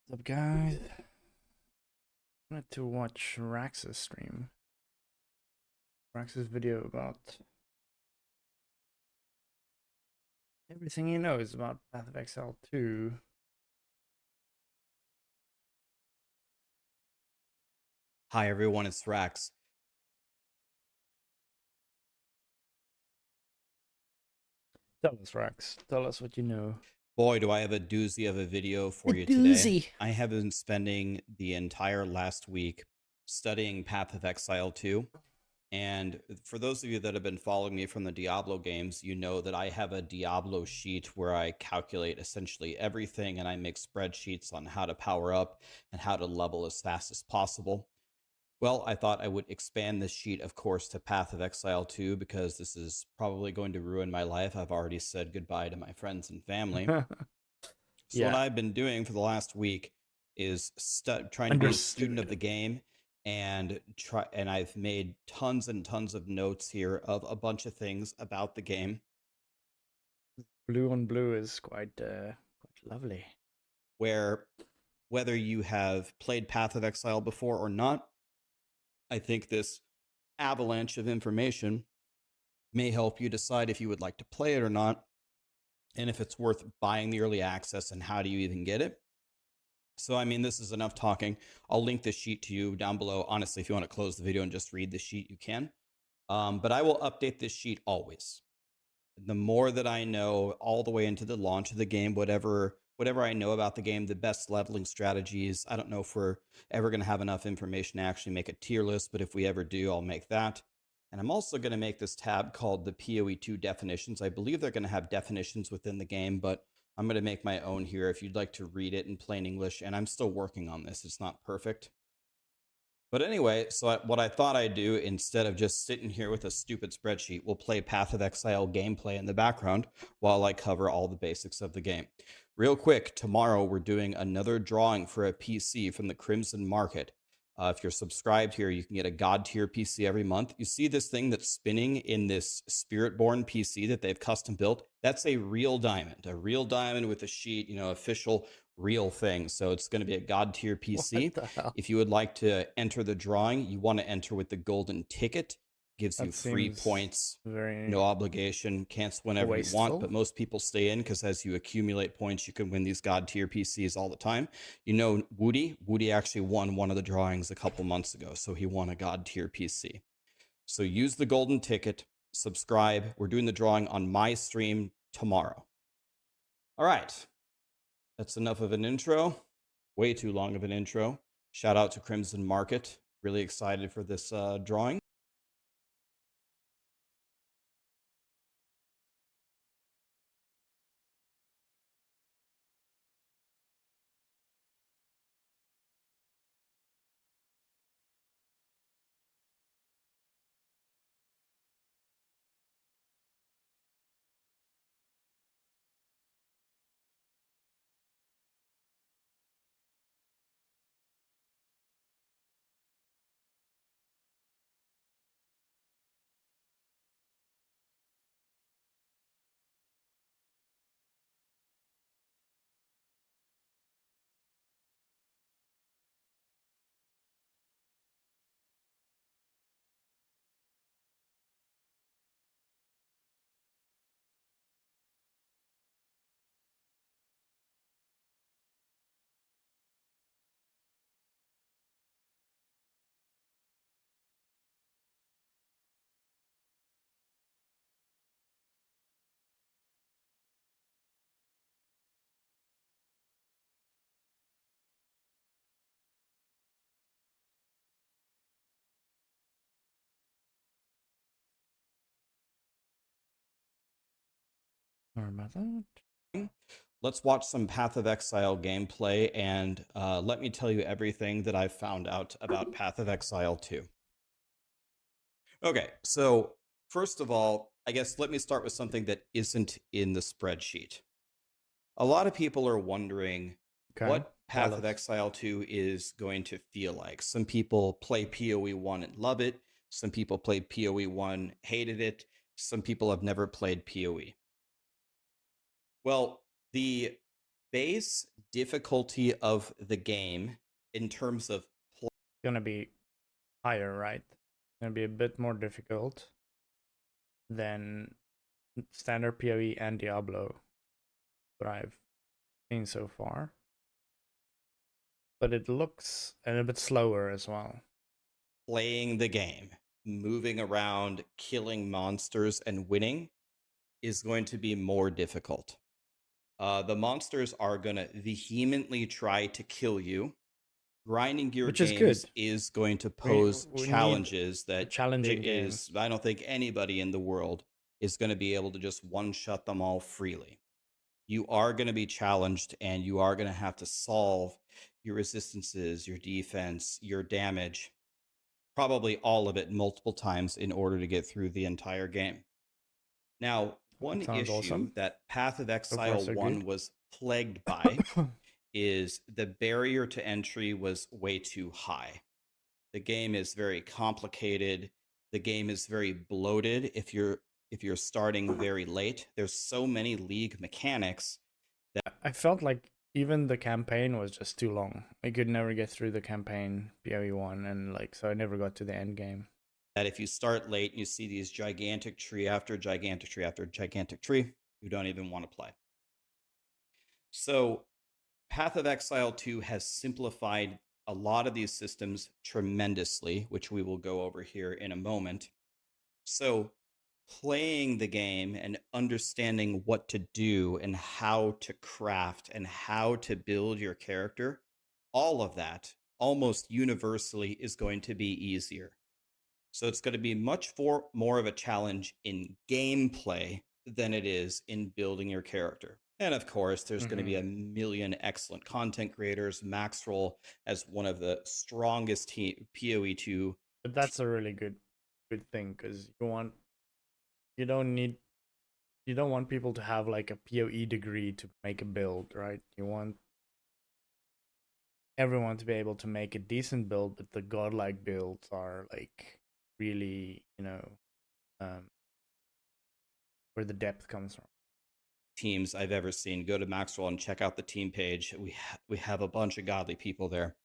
What's up, guys? I wanted to watch Rax's stream. Rax's video about everything he knows about Path of Exile 2. Hi everyone, it's Rax. Tell us, Rax. Tell us what you know. Boy, do I have a doozy of a video A for you today. doozy. I have been spending the entire last week studying Path of Exile 2. And for those of you that have been following me from the Diablo games, you know that I have a Diablo sheet where I calculate essentially everything and I make spreadsheets on how to power up and how to level as fast as possible. Well, I thought I would expand this sheet, of course, to Path of Exile 2 because this is probably going to ruin my life. I've already said goodbye to my friends and family. So what Yeah, I've been doing for the last week is trying to be a student of understood. the game and I've made tons and tons of notes here of a bunch of things about the game Blue on blue is quite lovely. where whether you have played Path of Exile before or not, I think this avalanche of information may help you decide if you would like to play it or not, and if it's worth buying the early access and how do you even get it. So, I mean, this is enough talking. I'll link this sheet to you down below. Honestly, if you want to close the video and just read the sheet, you can. But I will update this sheet always. The more that I know all the way into the launch of the game, whatever I know about the game, the best leveling strategies. I don't know if we're ever going to have enough information to actually make a tier list, but if we ever do, I'll make that. And I'm also going to make this tab called the POE2 definitions. I believe they're going to have definitions within the game, but I'm going to make my own here if you'd like to read it in plain English. And I'm still working on this. It's not perfect. But anyway, so what I thought I'd do instead of just sitting here with a stupid spreadsheet, we'll play Path of Exile gameplay in the background while I cover all the basics of the game. Real quick, tomorrow we're doing another drawing for a PC from the Crimson Market. If you're subscribed here, you can get a God tier PC every month. You see this thing that's spinning in this Spiritborn PC that they've custom built? That's a real diamond with a sheet, official real thing. So it's going to be a God tier What PC. the hell? If you would like to enter the drawing, you want to enter with the golden ticket. Gives you That free seems points, very no obligation, cancel whenever you want, but wasteful. most people stay in because as you accumulate points, you can win these God tier PCs all the time. You know, Woody actually won one of the drawings a couple months ago, so he won a God tier PC. So use the golden ticket, subscribe. We're doing the drawing on my stream tomorrow. All right, that's enough of an intro. Way too long of an intro. Shout out to Crimson Market. Really excited for this drawing. Sorry about that. Let's watch some Path of Exile gameplay and let me tell you everything that I've found out about Path of Exile 2. Okay, so first of all, I guess let me start with something that isn't in the spreadsheet. A lot of people are wondering Okay, what tell Path of us. Exile 2 is going to feel like. Some people play PoE 1 and love it. Some people played PoE 1, hated it. Some people have never played PoE. Well, the base difficulty of the game in terms of Gonna be higher, right? Gonna be a bit more difficult than standard POE and Diablo, what I've seen so far. But it looks a little bit slower as well. playing the game, moving around, killing monsters, and winning is going to be more difficult. The monsters are going to vehemently try to kill you. Grinding your Which is games good. is going to We pose need challenges a that challenging game. I don't think anybody in the world is going to be able to just one-shot them all freely. You are going to be challenged, and you are going to have to solve your resistances, your defense, your damage, probably all of it multiple times in order to get through the entire game. Now, That one sounds issue awesome. that Path of So far, Exile so 1 good. was plagued by is the barrier to entry was way too high. The game is very complicated. The game is very bloated if you're starting very late. There's so many league mechanics. I felt like even the campaign was just too long. I could never get through the campaign POE 1, and like, so I never got to the end game. That if you start late and you see these gigantic tree after gigantic tree after gigantic tree, you don't even want to play. So Path of Exile 2 has simplified a lot of these systems tremendously, which we will go over here in a moment. So playing the game and understanding what to do and how to craft and how to build your character, all of that almost universally is going to be easier. So it's going to be much more of a challenge in gameplay than it is in building your character. And of course, there's going to be a million excellent content creators. Maxroll as one of the strongest PoE2. But that's a really good thing, because you don't want people to have like a POE degree to make a build, right? You want everyone to be able to make a decent build, but the godlike builds are like really, where the depth comes from. Teams I've ever seen. Go to Maxwell and check out the team page. We have a bunch of godly people there.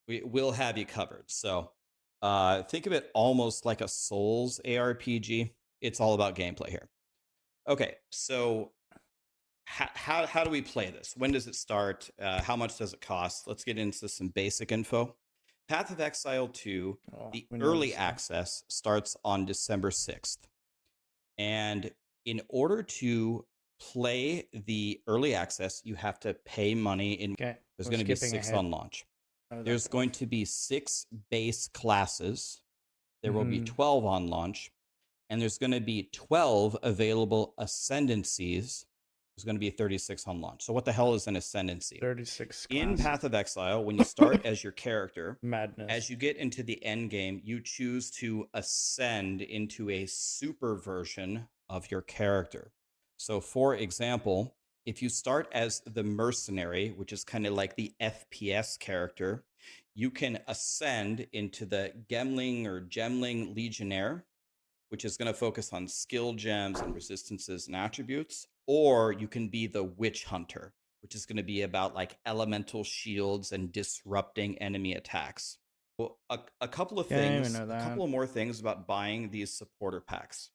We will have you covered. So think of it almost like a Souls ARPG. It's all about gameplay here. Okay, so how do we play this? When does it start? How much does it cost? Let's get into some basic info. Path of Exile 2, the early access starts on December 6th. And in order to play the early access, you have to pay money. There's going to be 6 on launch. There's going to be 6 base classes. There will be 12 on launch. And there's going to be 12 available ascendancies. There's going to be 36 on launch. So what the hell is an ascendancy? 36 classes. In Path of Exile, when you start as your character, madness. As you get into the end game, you choose to ascend into a super version of your character. So for example, if you start as the mercenary, which is kind of like the FPS character, you can ascend into the Gemling or Gemling Legionnaire, which is going to focus on skill gems and resistances and attributes. Or you can be the Witch Hunter, which is going to be about like elemental shields and disrupting enemy attacks. Well, a couple of things, a couple of more things about buying these supporter packs.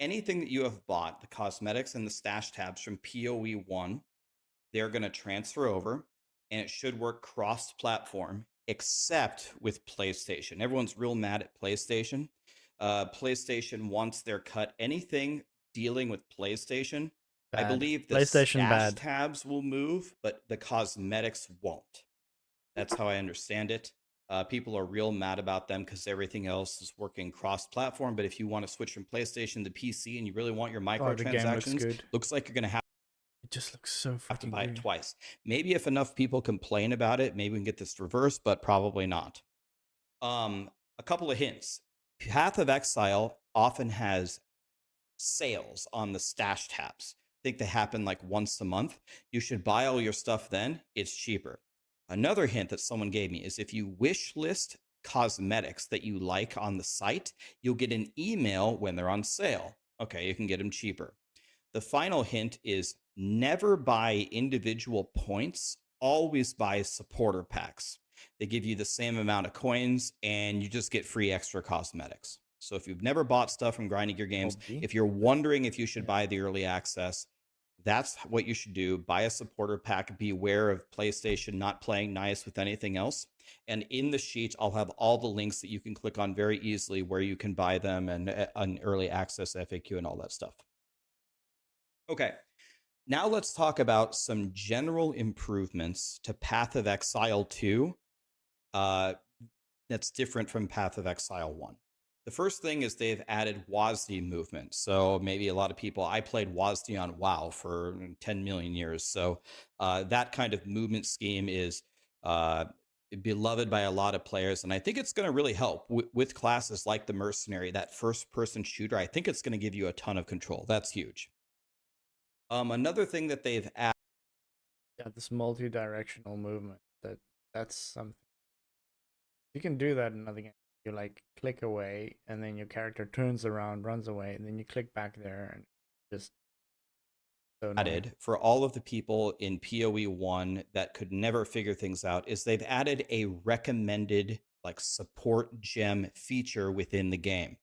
Anything that you have bought, the cosmetics and the stash tabs from PoE 1, they're going to transfer over, and it should work cross-platform, except with PlayStation. Everyone's real mad at PlayStation. PlayStation wants their cut. Anything dealing with PlayStation, I believe the stash tabs will move, but the cosmetics won't. That's how I understand it. People are real mad about them because everything else is working cross-platform. But if you want to switch from PlayStation to PC and you really want your microtransactions, looks like you're going to have. It just looks so freaking to buy it twice. Maybe if enough people complain about it, maybe we can get this reversed, but probably not. A couple of hints. Path of Exile often has sales on the stash tabs. I think they happen like once a month. You should buy all your stuff then. It's cheaper. Another hint that someone gave me is if you wish list cosmetics that you like on the site, you'll get an email when they're on sale. Okay, you can get them cheaper. The final hint is never buy individual points, always buy supporter packs. They give you the same amount of coins and you just get free extra cosmetics. So if you've never bought stuff from Grinding Gear Games, OB. if you're wondering if you should Yeah. buy the early access, that's what you should do. Buy a supporter pack. Beware of PlayStation not playing nice with anything else. And in the sheet, I'll have all the links that you can click on very easily where you can buy them and an early access FAQ and all that stuff. Okay, now let's talk about some general improvements to Path of Exile 2 that's different from Path of Exile 1. The first thing is they've added WASD movement. So maybe a lot of people, I played WASD on WoW for 10 million years. So that kind of movement scheme is beloved by a lot of players. And I think it's going to really help with classes like the Mercenary, that first person shooter. I think it's going to give you a ton of control. That's huge. Another thing that they've added. Yeah, this multi-directional movement. That's something. You can do that in other games. You like click away, and then your character turns around, runs away, and then you click back there, and just so annoying. Added for all of the people in POE 1 that could never figure things out is they've added a recommended like support gem feature within the game.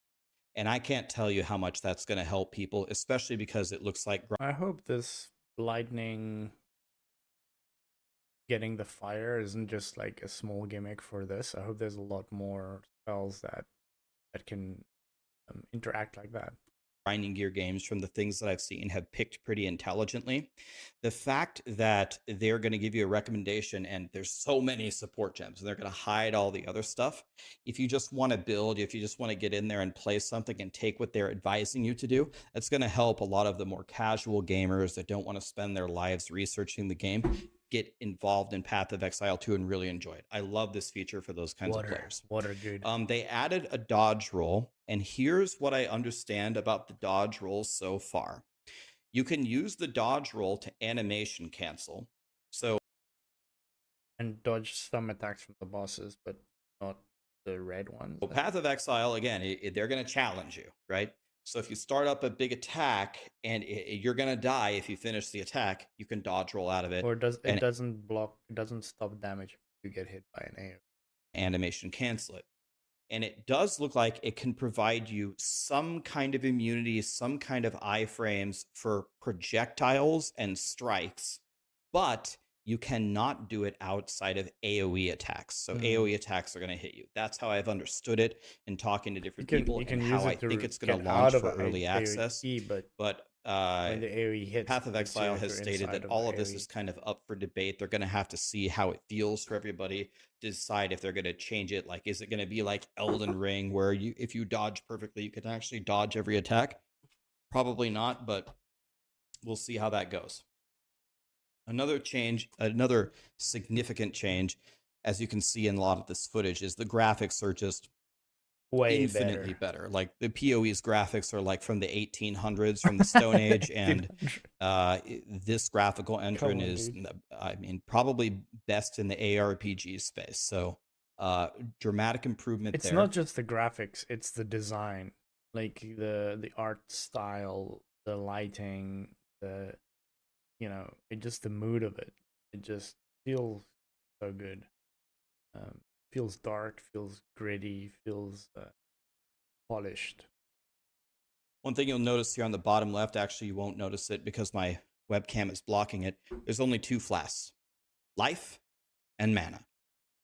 And I can't tell you how much that's going to help people, especially because it looks like I hope this lightning getting the fire isn't just like a small gimmick for this. I hope there's a lot more spells that can interact like that. Grinding Gear Games, from the things that I've seen, have picked pretty intelligently. The fact that they're going to give you a recommendation and there's so many support gems and they're going to hide all the other stuff. If you just want to build, if you just want to get in there and play something and take what they're advising you to do, that's going to help a lot of the more casual gamers that don't want to spend their lives researching the game get involved in Path of Exile 2 and really enjoy it. I love this feature for those kinds of players. Water good. They added a dodge roll, and here's what I understand about the dodge roll so far. You can use the dodge roll to animation cancel. So and dodge some attacks from the bosses, but not the red ones. Path of Exile, again, they're going to challenge you, right? So if you start up a big attack and you're going to die if you finish the attack, you can dodge roll out of it. Or it doesn't block, it doesn't stop damage if you get hit by an AoE. Animation cancel it. And it does look like it can provide you some kind of immunity, some kind of iframes for projectiles and strikes, but you cannot do it outside of AoE attacks. So AoE attacks are going to hit you. That's how I've understood it in talking to different people and how I think it's going to launch for early access. But when the AoE hits, Path of Exile has stated that all of this is kind of up for debate. They're going to have to see how it feels for everybody to decide if they're going to change it. Like, is it going to be like Elden Ring, where if you dodge perfectly, you can actually dodge every attack? Probably not, but we'll see how that goes. Another significant change, as you can see in a lot of this footage, is the graphics are just way infinitely better. Like the POE's graphics are like from the 1800s, from the Stone Age, and this graphical engine is, I mean, probably best in the ARPG space. So dramatic improvement. It's not just the graphics; it's the design, like the art style, the lighting, just the mood of it. It just feels so good. Feels dark, feels gritty, feels polished. One thing you'll notice here on the bottom left, actually you won't notice it because my webcam is blocking it. There's only 2 flasks, life and mana.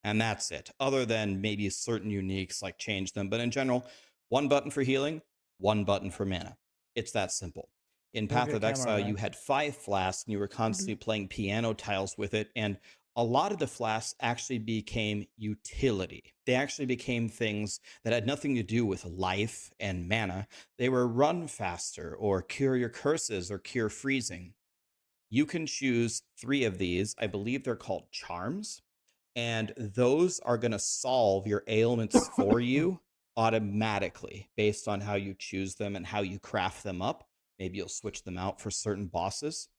And that's it, other than maybe certain uniques like change them. But in general, 1 button for healing, 1 button for mana. It's that simple. In Path of Exile, you had 5 flasks and you were constantly playing piano tiles with it. And a lot of the flasks actually became utility. They actually became things that had nothing to do with life and mana. They were run faster or cure your curses or cure freezing. You can choose 3 of these. I believe they're called charms. And those are going to solve your ailments for you automatically based on how you choose them and how you craft them up. Maybe you'll switch them out for certain bosses.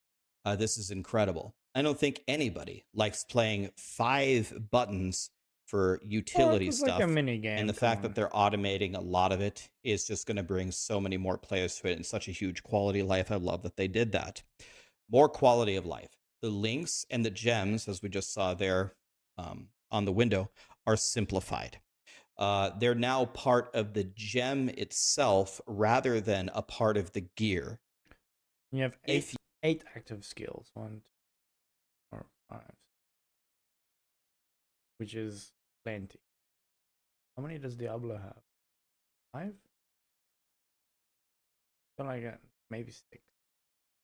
This is incredible. I don't think anybody likes playing 5 buttons for utility stuff. Like a mini game, and the fact that they're automating a lot of it is just going to bring so many more players to it and such a huge quality of life. I love that they did that. more quality of life. The links and the gems, as we just saw there on the window, are simplified. They're now part of the gem itself rather than a part of the gear. You have If eight active skills, 1, 2, 4, 5, which is plenty. How many does Diablo have? 5? Something like that. Maybe 6.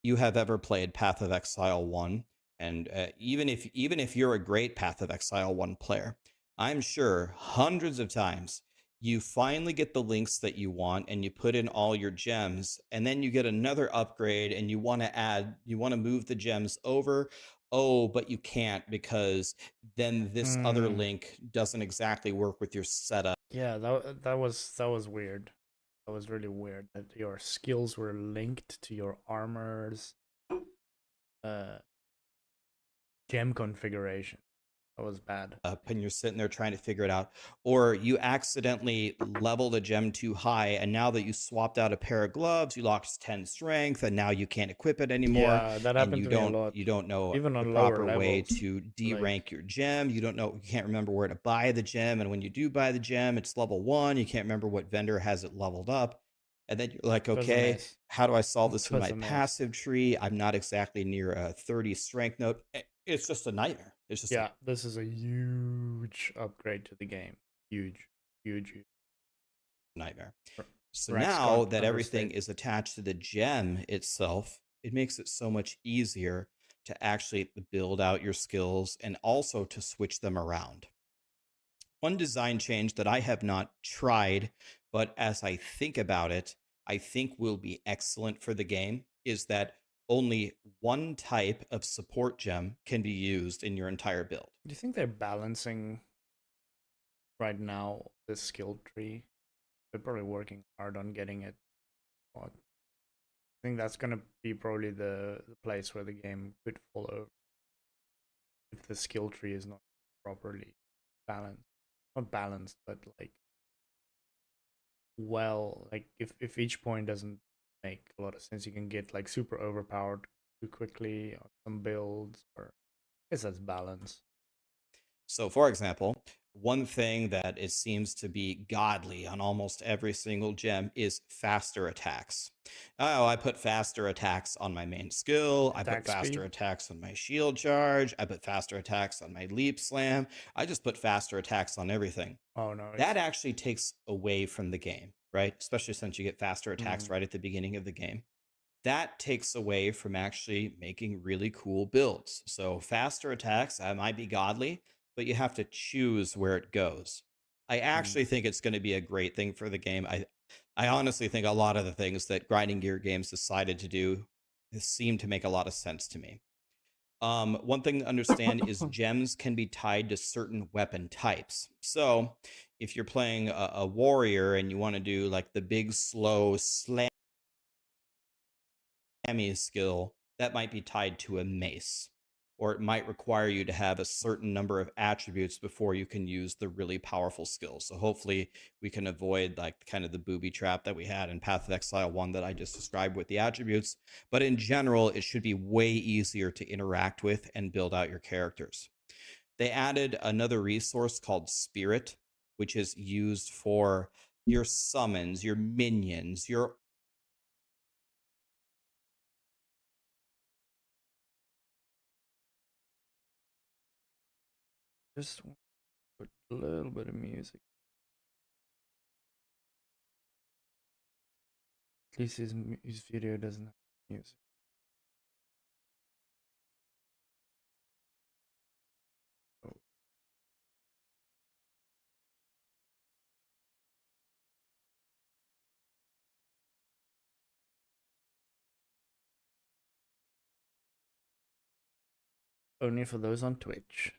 you have ever played Path of Exile 1, and even if you're a great Path of Exile 1 player, I'm sure hundreds of times you finally get the links that you want and you put in all your gems, and then you get another upgrade and you want to move the gems over. Oh, but you can't because then this other link doesn't exactly work with your setup. Yeah, that was weird. That was really weird that your skills were linked to your armor's gem configuration. That was bad. Up and you're sitting there trying to figure it out, or you accidentally leveled a gem too high, and now that you swapped out a pair of gloves, you lost 10 strength, and now you can't equip it anymore, Yeah, that and happened to me a lot. you don't know Even the on lower proper way levels. to Like, de-rank your gem. You can't remember where to buy the gem, and when you do buy the gem, it's level 1. You can't remember what vendor has it leveled up. And then you're like, it was a okay, mess. how do I solve this It in was my a mess. passive tree? I'm not exactly near a 30 strength note. It's just a nightmare. It's just Yeah, this is a huge upgrade to the game. Huge, huge. nightmare. So Rex now can't that everything understate. is attached to the gem itself, it makes it so much easier to actually build out your skills and also to switch them around. One design change that I have not tried, but as I think about it, I think will be excellent for the game is that only one type of support gem can be used in your entire build. Do you think they're balancing right now the skill tree? They're probably working hard on getting it. I think that's gonna be probably the place where the game could fall over if the skill tree is not properly balanced. Not balanced, but like like if each point doesn't make a lot of sense, you can get like super overpowered too quickly on some builds, or I guess that's balance. So, for example, one thing that it seems to be godly on almost every single gem is faster attacks. Oh, I put faster attacks on my main skill. I put Attack faster speed. attacks on my shield charge. I put faster attacks on my leap slam. I just put faster attacks on everything. Oh no, That actually takes away from the game, right? Especially since you get faster attacks mm, right at the beginning of the game. That takes away from actually making really cool builds. So faster attacks might be godly, but you have to choose where it goes. I actually think it's going to be a great thing for the game. I honestly think a lot of the things that grinding gear games decided to do seem to make a lot of sense to me. One thing to understand is gems can be tied to certain weapon types. So if you're playing a warrior and you want to do like the big slow slam skill, that might be tied to a mace, or it might require you to have a certain number of attributes before you can use the really powerful skills. So hopefully we can avoid like kind of the booby trap that we had in Path of Exile 1 that I just described with the attributes. But in general, it should be way easier to interact with and build out your characters. They added another resource called Spirit, which is used for your summons, your minions, your just put a little bit of music. At least his video doesn't have music. Oh. Only for those on Twitch.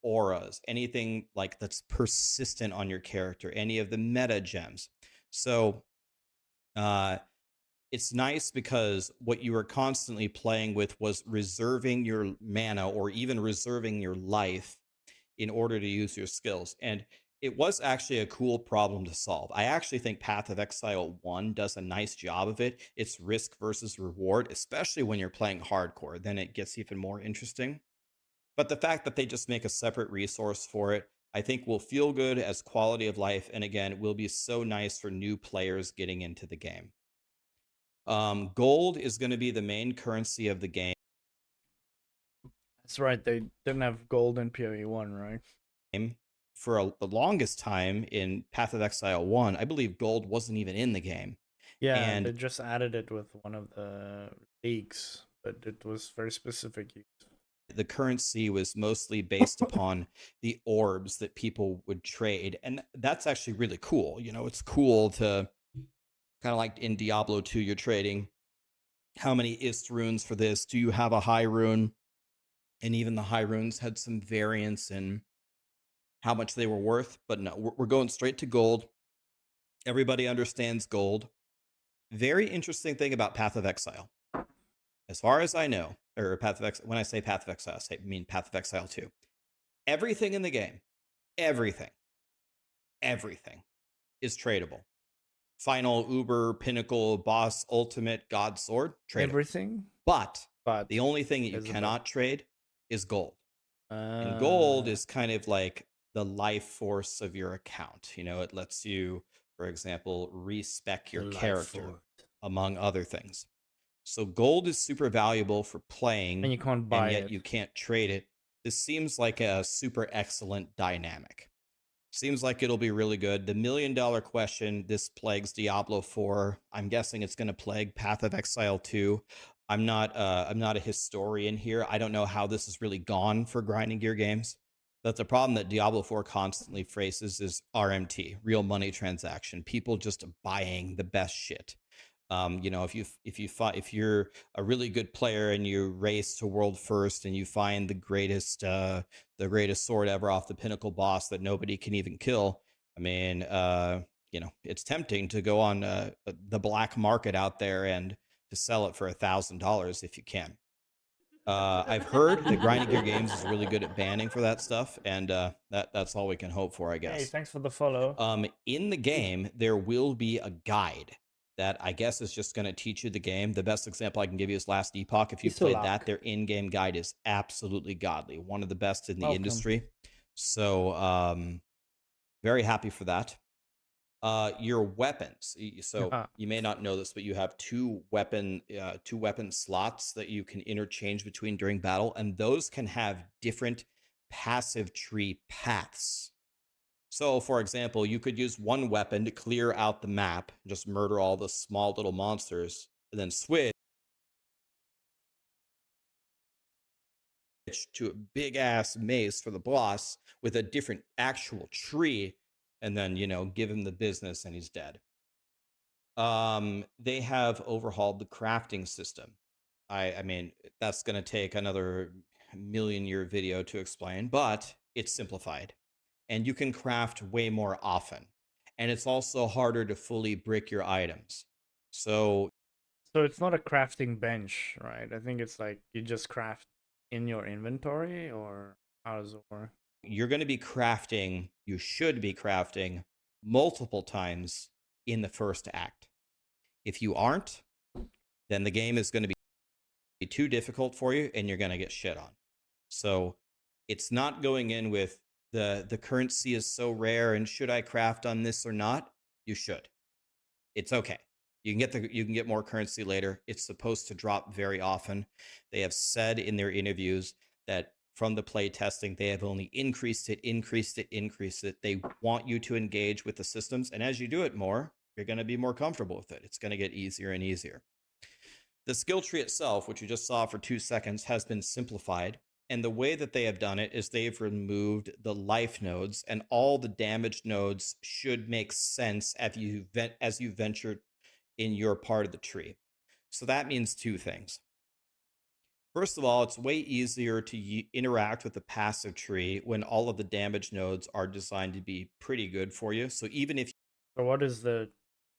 auras, anything like that's persistent on your character, any of the meta gems. So it's nice because what you were constantly playing with was reserving your mana or even reserving your life in order to use your skills. And It was actually a cool problem to solve. I actually think Path of Exile 1 does a nice job of it. It's risk versus reward, especially when you're playing hardcore. Then it gets even more interesting. But the fact that they just make a separate resource for it, I think will feel good as quality of life. And again, will be so nice for new players getting into the game. Gold is going to be the main currency of the game. That's right. They didn't have gold in PoE 1, right? For the longest time in Path of Exile 1, I believe gold wasn't even in the game. Yeah, And they just added it with one of the leagues, but it was very specific use. the currency was mostly based upon the orbs that people would trade. And that's actually really cool. You know, it's cool to kind of like in Diablo 2, you're trading how many Ist runes for this? Do you have a high rune? And even the high runes had some variance in how much they were worth. But no, we're going straight to gold. Everybody understands gold. Very interesting thing about Path of Exile. As far as I know, or Path of Exile, when I say Path of Exile, I mean Path of Exile 2. Everything in the game, everything is tradable. Final, Uber, Pinnacle, Boss, Ultimate, God, Sword, tradable. Everything? But the only thing that you cannot trade is gold. And gold is kind of like the life force of your account. You know, it lets you, for example, respec your character, among other things. So gold is super valuable for playing, and you can't buy and yet it. you can't trade it. This seems like a super excellent dynamic. Seems like it'll be really good. The $1 million question, this plagues Diablo 4. I'm guessing it's going to plague Path of Exile 2. I'm not a historian here. I don't know how this has really gone for grinding gear games. But the problem that Diablo 4 constantly faces is RMT, real money transaction. People just buying the best shit. You know, if you're a really good player and you race to world first and you find the greatest sword ever off the pinnacle boss that nobody can even kill, I mean, you know, it's tempting to go on the black market out there and to sell it for $1,000 if you can. I've heard that Grinding Gear Games is really good at banning for that stuff, and that's all we can hope for, I guess. Hey, thanks for the follow. In the game, there will be a guide that I guess is just going to teach you the game. The best example I can give you is Last Epoch. If you've played that, their in-game guide is absolutely godly. One of the best in the industry. So very happy for that. Your weapons. So you may not know this, but you have two weapon slots that you can interchange between during battle, and those can have different passive tree paths. So, for example, you could use one weapon to clear out the map, just murder all the small little monsters, and then switch to a big ass mace for the boss with a different actual tree, and then, you know, give him the business and he's dead. They have overhauled the crafting system. I mean, that's going to take another million-year video to explain, but it's simplified. And you can craft way more often. And it's also harder to fully brick your items. So it's not a crafting bench, right? I think it's like you just craft in your inventory, or how does it work? you're going to be crafting, you should be crafting multiple times in the first act. If you aren't, then the game is going to be too difficult for you and you're going to get shit on. So it's not going in with the currency is so rare and should I craft on this or not? You should. It's okay. You can get more currency later. It's supposed to drop very often. They have said in their interviews that from the play testing, they have only increased it. They want you to engage with the systems. And as you do it more, you're going to be more comfortable with it. It's going to get easier and easier. The skill tree itself, which you just saw for 2 seconds, has been simplified. And the way that they have done it is they've removed the life nodes, and all the damaged nodes should make sense as you venture in your part of the tree. So that means 2 things. First of all, it's way easier to interact with the passive tree when all of the damaged nodes are designed to be pretty good for you. So even if So what is the...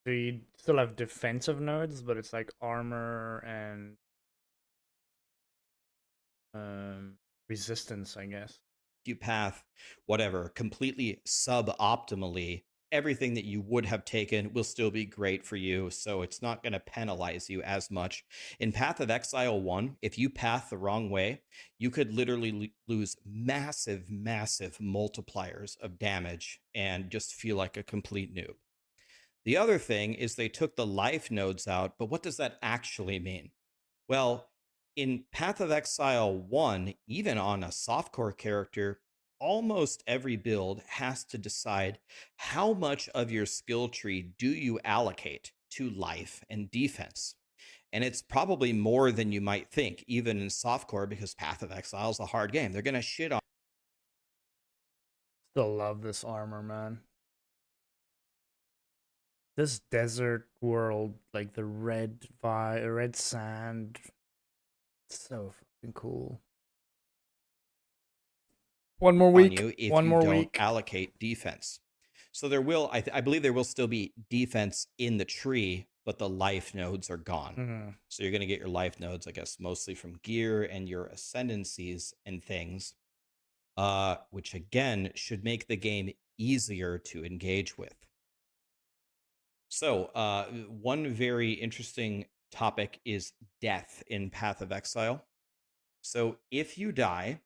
Do you still have defensive nodes, but it's like armor and resistance, I guess? you path whatever completely suboptimally, everything that you would have taken will still be great for you. So it's not going to penalize you as much. In Path of Exile 1, if you path the wrong way, you could literally lose massive, massive multipliers of damage and just feel like a complete noob. The other thing is they took the life nodes out, but what does that actually mean? Well, in Path of Exile 1, even on a softcore character, almost every build has to decide how much of your skill tree do you allocate to life and defense. And it's probably more than you might think, even in softcore, because Path of Exile is a hard game. They're going to shit on. Still love this armor, man. This desert world, like the red sand, so fucking cool. One more on week. you if One you more don't week. allocate defense. So there will, I believe there will still be defense in the tree, but the life nodes are gone. Mm-hmm. So you're going to get your life nodes, I guess, mostly from gear and your ascendancies and things, which again should make the game easier to engage with. So one very interesting topic is death in Path of Exile. So if you die,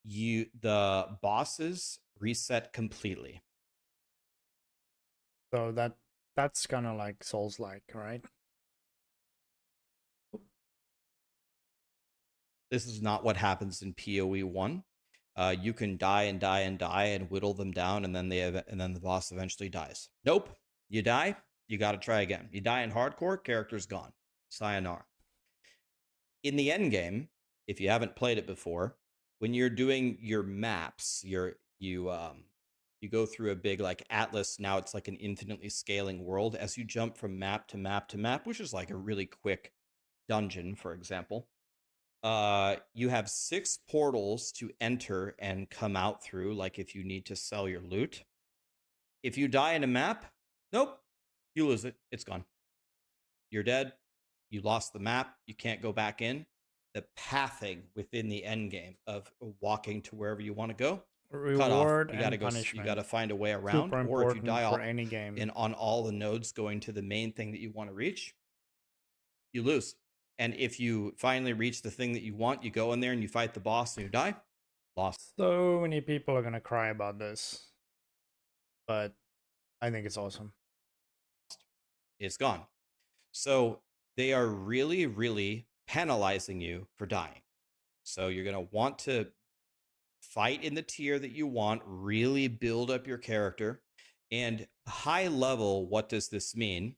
the bosses reset completely. So that's kind of like Souls-like, right? This is not what happens in POE 1. You can die and die and die and whittle them down, and then the boss eventually dies. Nope. You die, you got to try again. You die in hardcore, character's gone. Sayonara. In the end game, if you haven't played it before, when you're doing your maps, you go through a big like atlas. Now it's like an infinitely scaling world as you jump from map to map to map, which is like a really quick dungeon, for example. You have 6 portals to enter and come out through, like if you need to sell your loot. If you die in a map, nope, you lose it. It's gone. You're dead. You lost the map. You can't go back in. The pathing within the end game of walking to wherever you want to go, cut off. Reward You got to and go. You got punishment. to find a way around. Super Or if you important die for any game. on all the nodes going to the main thing that you want to reach, you lose. And if you finally reach the thing that you want, you go in there and you fight the boss and you die, lost. So many people are gonna cry about this, but I think it's awesome. It's gone. So they are really, really penalizing you for dying. So you're going to want to fight in the tier that you want, really build up your character. And high level, what does this mean?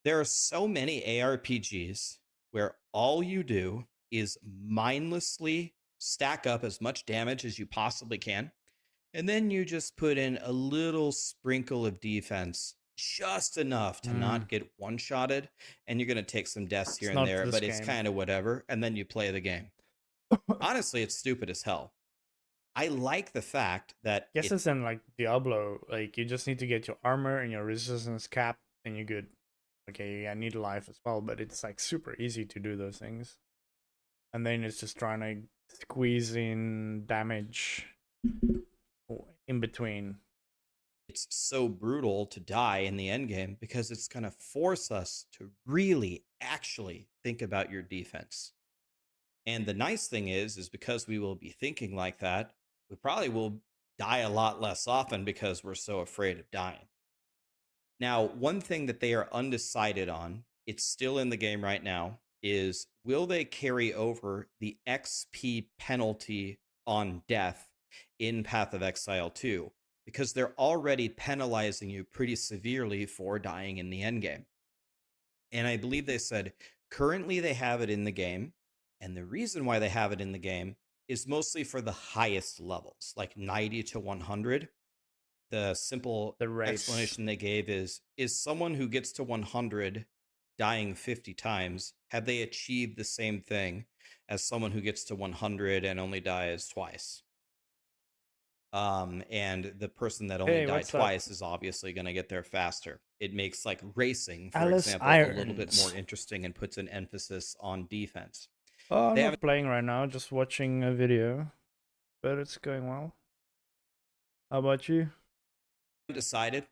There are so many ARPGs where all you do is mindlessly stack up as much damage as you possibly can. And then you just put in a little sprinkle of defense, just enough to not get one-shotted. And you're going to take some deaths here and there, but it's kind of whatever. And then you play the game. Honestly, it's stupid as hell. I like the fact that I guess it's in like Diablo. Like you just need to get your armor and your resistance cap, and you're good. Okay, I need life as well, but it's like super easy to do those things. And then it's just trying to squeeze in damage in between. It's so brutal to die in the end game because it's going to force us to really actually think about your defense. And the nice thing is because we will be thinking like that, we probably will die a lot less often because we're so afraid of dying. Now, one thing that they are undecided on, it's still in the game right now, is will they carry over the XP penalty on death in Path of Exile 2? Because they're already penalizing you pretty severely for dying in the endgame. And I believe they said currently they have it in the game. And the reason why they have it in the game is mostly for the highest levels, like 90 to 100. The simple explanation they gave is someone who gets to 100 dying 50 times, have they achieved the same thing as someone who gets to 100 and only dies twice? And the person that only died twice is obviously going to get there faster. It makes like racing, for example, a little bit more interesting and puts an emphasis on defense. Oh, I'm not playing right now, just watching a video. but it's going well. How about you? Undecided.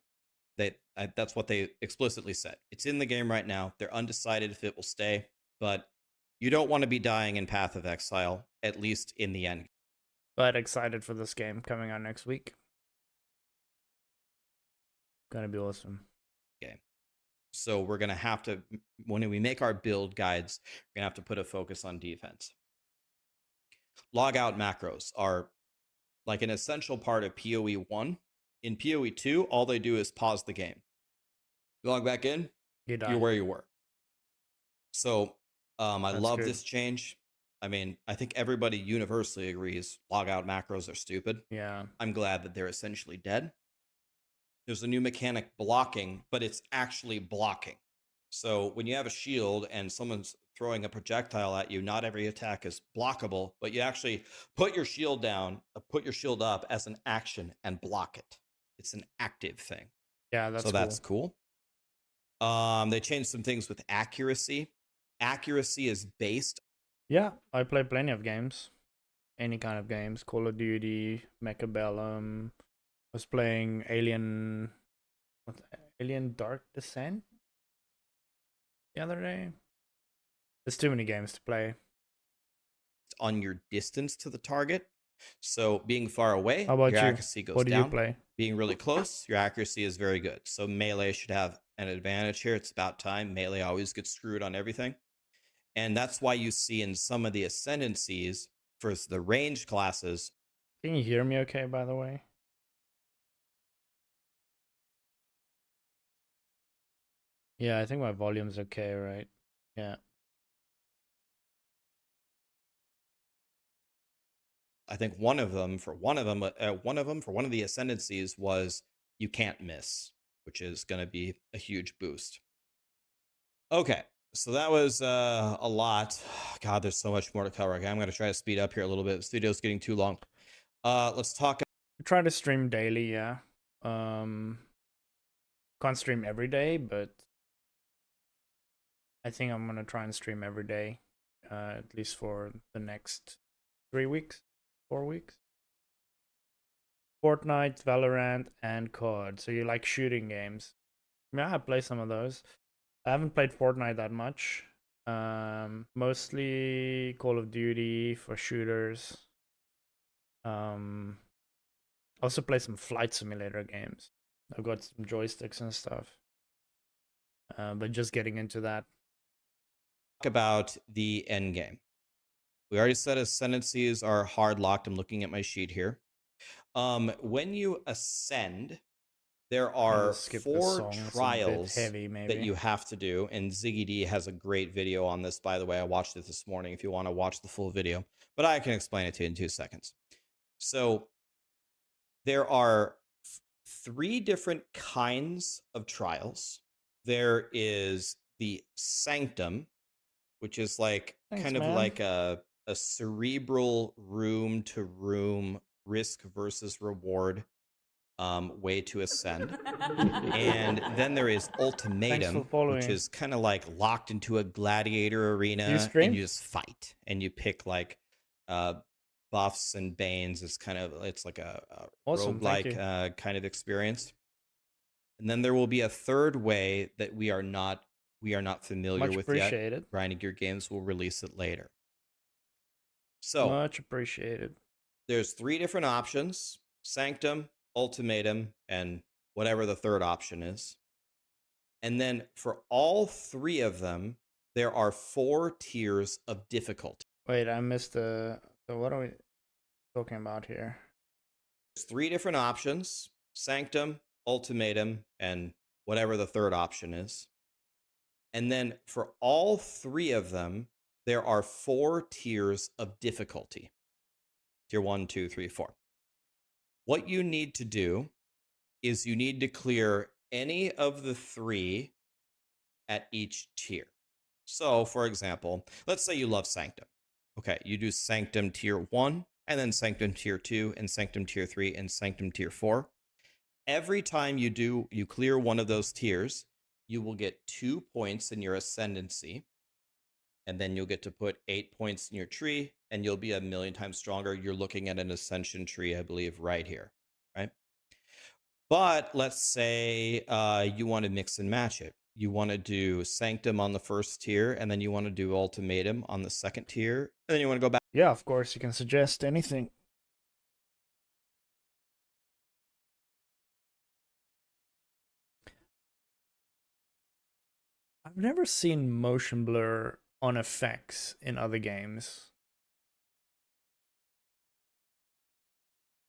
That's what they explicitly said. It's in the game right now. They're undecided if it will stay, but you don't want to be dying in Path of Exile, at least in the end. But excited for this game coming out next week. Gonna be awesome. Game. So we're gonna have to, when we make our build guides, we're gonna have to put a focus on defense. Logout macros are like an essential part of PoE 1. In PoE 2, all they do is pause the game. Log back in, you're where you were. So I love this change. I mean, I think everybody universally agrees logout macros are stupid. Yeah. I'm glad that they're essentially dead. There's a new mechanic, blocking, but it's actually blocking. So when you have a shield and someone's throwing a projectile at you, not every attack is blockable, but you actually put your shield down, put your shield up as an action and block it. It's an active thing. Yeah, that's cool. They changed some things with accuracy. Accuracy is based. Yeah, I play plenty of games. Any kind of games. Call of Duty, Mechabellum. I was playing Alien Dark Descent the other day. There's too many games to play. On your distance to the target. So being far away, How about your you? accuracy goes What do down. you play? Being really close, your accuracy is very good. So melee should have an advantage here. It's about time. Melee always gets screwed on everything. And that's why you see in some of the ascendancies for the range classes. Can you hear me okay, by the way? Yeah, I think my volume's okay, right? Yeah. I think one of the ascendancies was you can't miss, which is going to be a huge boost. Okay, so that was a lot. God, there's so much more to cover. Okay, I'm going to try to speed up here a little bit. This video's getting too long. Let's talk. I try to stream daily, yeah. Can't stream every day, but I think I'm gonna try and stream every day, at least for the next 3 weeks, 4 weeks. Fortnite, Valorant, and COD. So you like shooting games? Yeah, I play some of those. I haven't played Fortnite that much. Mostly Call of Duty for shooters. Also play some flight simulator games. I've got some joysticks and stuff. But just getting into that. Talk about the end game. We already said ascendancies are hard locked. I'm looking at my sheet here. When you ascend, there are 4 trials that you have to do, and Ziggy D has a great video on this, by the way. I watched it this morning if you want to watch the full video, but I can explain it to you in 2 seconds. So there are 3 different kinds of trials. There is the Sanctum, which is like like a cerebral room to room risk versus reward way to ascend. And then there is Ultimatum, which is kind of like locked into a gladiator arena and you just fight and you pick like buffs and banes. It's like a roguelike kind of experience. And then there will be a third way that we are not familiar with yet. Grinding Gear Games will release it later. So much appreciated. There's 3 different options: Sanctum, Ultimatum, and whatever the third option is. And then for all 3 of them, there are 4 tiers of difficulty. Wait, I missed so what are we talking about here? There's 3 different options: Sanctum, Ultimatum, and whatever the third option is. And then for all 3 of them, there are 4 tiers of difficulty. Tier 1, 2, 3, 4. What you need to do is you need to clear any of the 3 at each tier. So, for example, let's say you love Sanctum. Okay, you do Sanctum Tier 1, and then Sanctum Tier 2, and Sanctum Tier 3, and Sanctum Tier 4. Every time you clear one of those tiers, you will get 2 points in your ascendancy. and then you'll get to put 8 points in your tree, and you'll be a million times stronger. You're looking at an ascension tree, I believe, right here, right? But let's say you want to mix and match it. You want to do Sanctum on the first tier, and then you want to do Ultimatum on the second tier, and then you want to go back. Yeah, of course, you can suggest anything. I've never seen motion blur on effects in other games.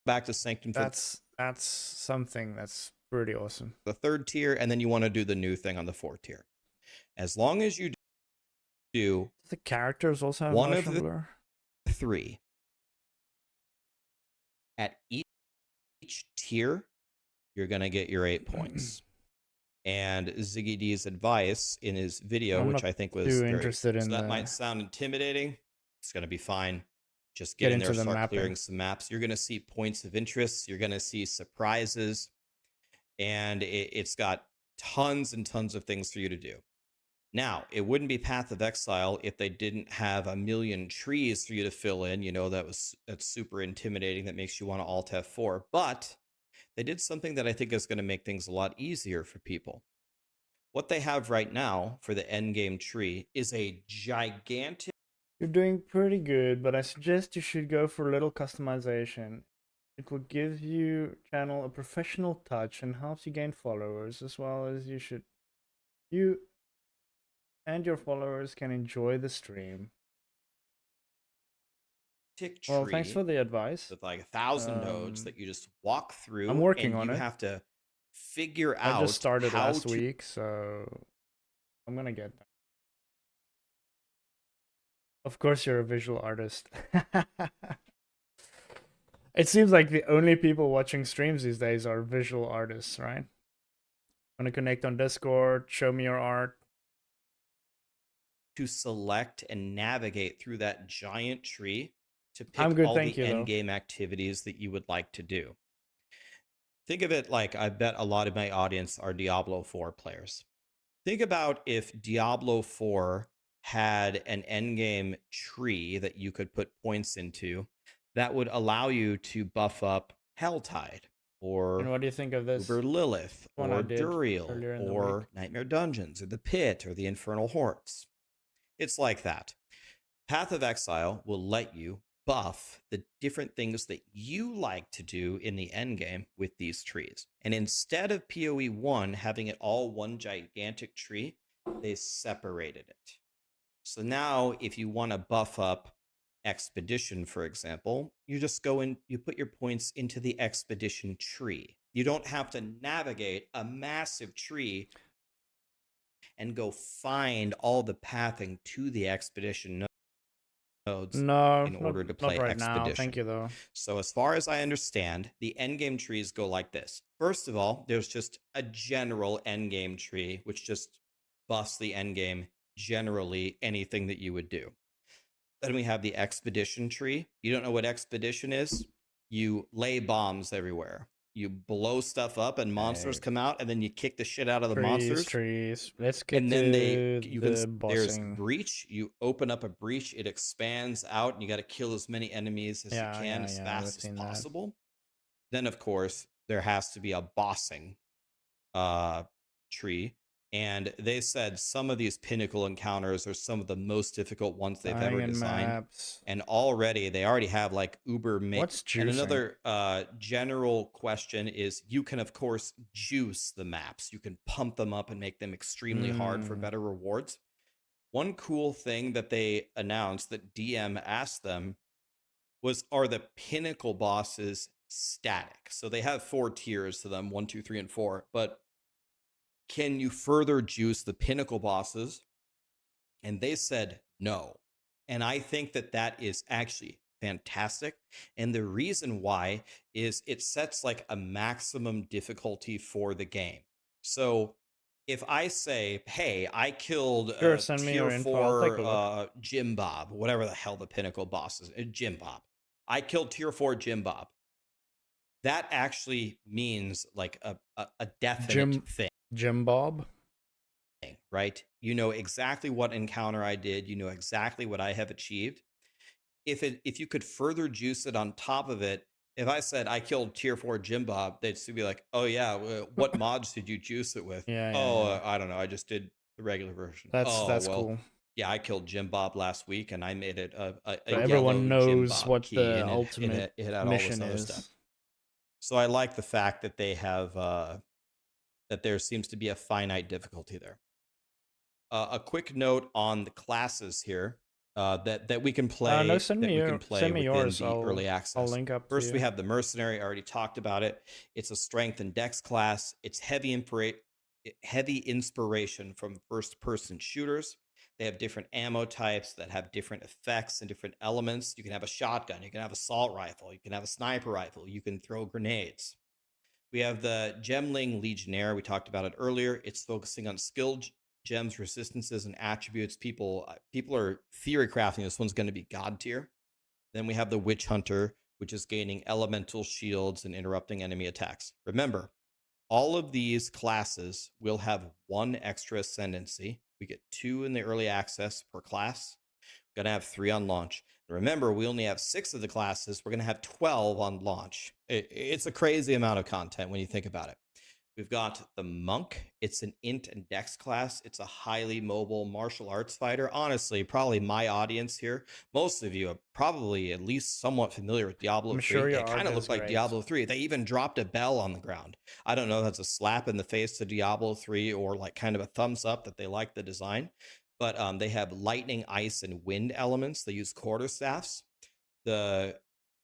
Back to Sanctum for That's something that's pretty awesome. the third tier, and then you want to do the new thing on the fourth tier. As long as you do the characters also have one motion of the blur? 3 at each tier, you're going to get your 8 points. And Ziggy D's advice in his video, which I think was too very, interested in so that might sound intimidating. It's going to be fine. Just get in there, into the start mapping. clearing some maps. You're going to see points of interest. You're going to see surprises. And it's got tons and tons of things for you to do. Now, it wouldn't be Path of Exile if they didn't have a million trees for you to fill in. You know, that's super intimidating. That makes you want to Alt F4. But they did something that I think is going to make things a lot easier for people. What they have right now for the endgame tree is a gigantic... You're doing pretty good, but I suggest you should go for a little customization. It will give you channel a professional touch and helps you gain followers, as well as you and your followers can enjoy the stream. Well, thanks for the advice. With like 1,000 nodes that you just walk through. I'm working on it. You have to figure out. I just started last week, so I'm gonna get that. Of course, you're a visual artist. It seems like the only people watching streams these days are visual artists, right? Want to connect on Discord? Show me your art. To select and navigate through that giant tree to pick all the end game activities that you would like to do. Think of it like, I bet a lot of my audience are Diablo 4 players. Think about if Diablo 4 had an endgame tree that you could put points into that would allow you to buff up Helltide, or and what do you think of this? Uber Lilith, or Duriel, or Nightmare Dungeons, or the Pit, or the Infernal Hordes. It's like that. Path of Exile will let you buff the different things that you like to do in the endgame with these trees. And instead of PoE 1 having it all one gigantic tree, they separated it. So now if you want to buff up Expedition, for example, you just go in, you put your points into the Expedition tree. You don't have to navigate a massive tree and go find all the pathing to the Expedition nodes in order to play right Expedition. Now. Thank you, though. So as far as I understand, the endgame trees go like this. First of all, there's just a general endgame tree, which just buffs the endgame generally, anything that you would do. Then we have the Expedition tree. You don't know what Expedition is? You lay bombs everywhere. You blow stuff up and monsters come out, and then you kick the shit out of the monsters. Let's get and then there's breach. You open up a breach, it expands out, and you got to kill as many enemies as you can as fast as possible. Then, of course, there has to be a bossing tree. And they said some of these pinnacle encounters are some of the most difficult ones they've ever designed. Maps. And they already have like Uber make. What's juicing? And another general question is, you can of course juice the maps. You can pump them up and make them extremely hard for better rewards. One cool thing that they announced that DM asked them was, are the pinnacle bosses static? So they have 4 tiers to them, 1, 2, 3, and 4, but can you further juice the pinnacle bosses? And they said no. And I think that that is actually fantastic. And the reason why is it sets like a maximum difficulty for the game. So if I say, hey, I killed tier 4 Jim Bob, whatever the hell the pinnacle boss is, Jim Bob. I killed tier 4 Jim Bob. That actually means like a definite thing. Jim Bob, right? You know exactly what encounter I did. You know exactly what I have achieved. If you could further juice it on top of it, if I said I killed tier 4 Jim Bob, they'd still be like, oh yeah, what mods did you juice it with? Yeah, Oh, yeah. I don't know. I just did the regular version. That's Oh, well, cool. yeah, I killed Jim Bob last week and I made it a So yellow everyone Jim knows Bob what key the and ultimate it had all this mission other is. stuff. So I like the fact that they have that there seems to be a finite difficulty there. A quick note on the classes here that we can play No, send me within yours. the early I'll access. link up to First, we you. have the mercenary. I already talked about it. It's a strength and dex class. It's heavy inspiration from first-person shooters. They have different ammo types that have different effects and different elements. You can have a shotgun. You can have an assault rifle. You can have a sniper rifle. You can throw grenades. We have the Gemling Legionnaire. We talked about it earlier. It's focusing on skilled gems, resistances, and attributes. People are theory crafting. This one's going to be god tier. Then we have the Witch Hunter, which is gaining elemental shields and interrupting enemy attacks. Remember, all of these classes will have one extra ascendancy. We get 2 in the early access per class. We're going to have 3 on launch. And remember, we only have 6 of the classes. We're going to have 12 on launch. It's a crazy amount of content when you think about it. We've got the Monk. It's an int and dex class. It's a highly mobile martial arts fighter. Honestly, probably my audience here, most of you are probably at least somewhat familiar with Diablo 3. I'm sure your it kind of art looked is like great. Diablo 3. They even dropped a bell on the ground. I don't know if that's a slap in the face to Diablo 3 or like kind of a thumbs up that they like the design. But they have lightning, ice, and wind elements. They use quarterstaffs. The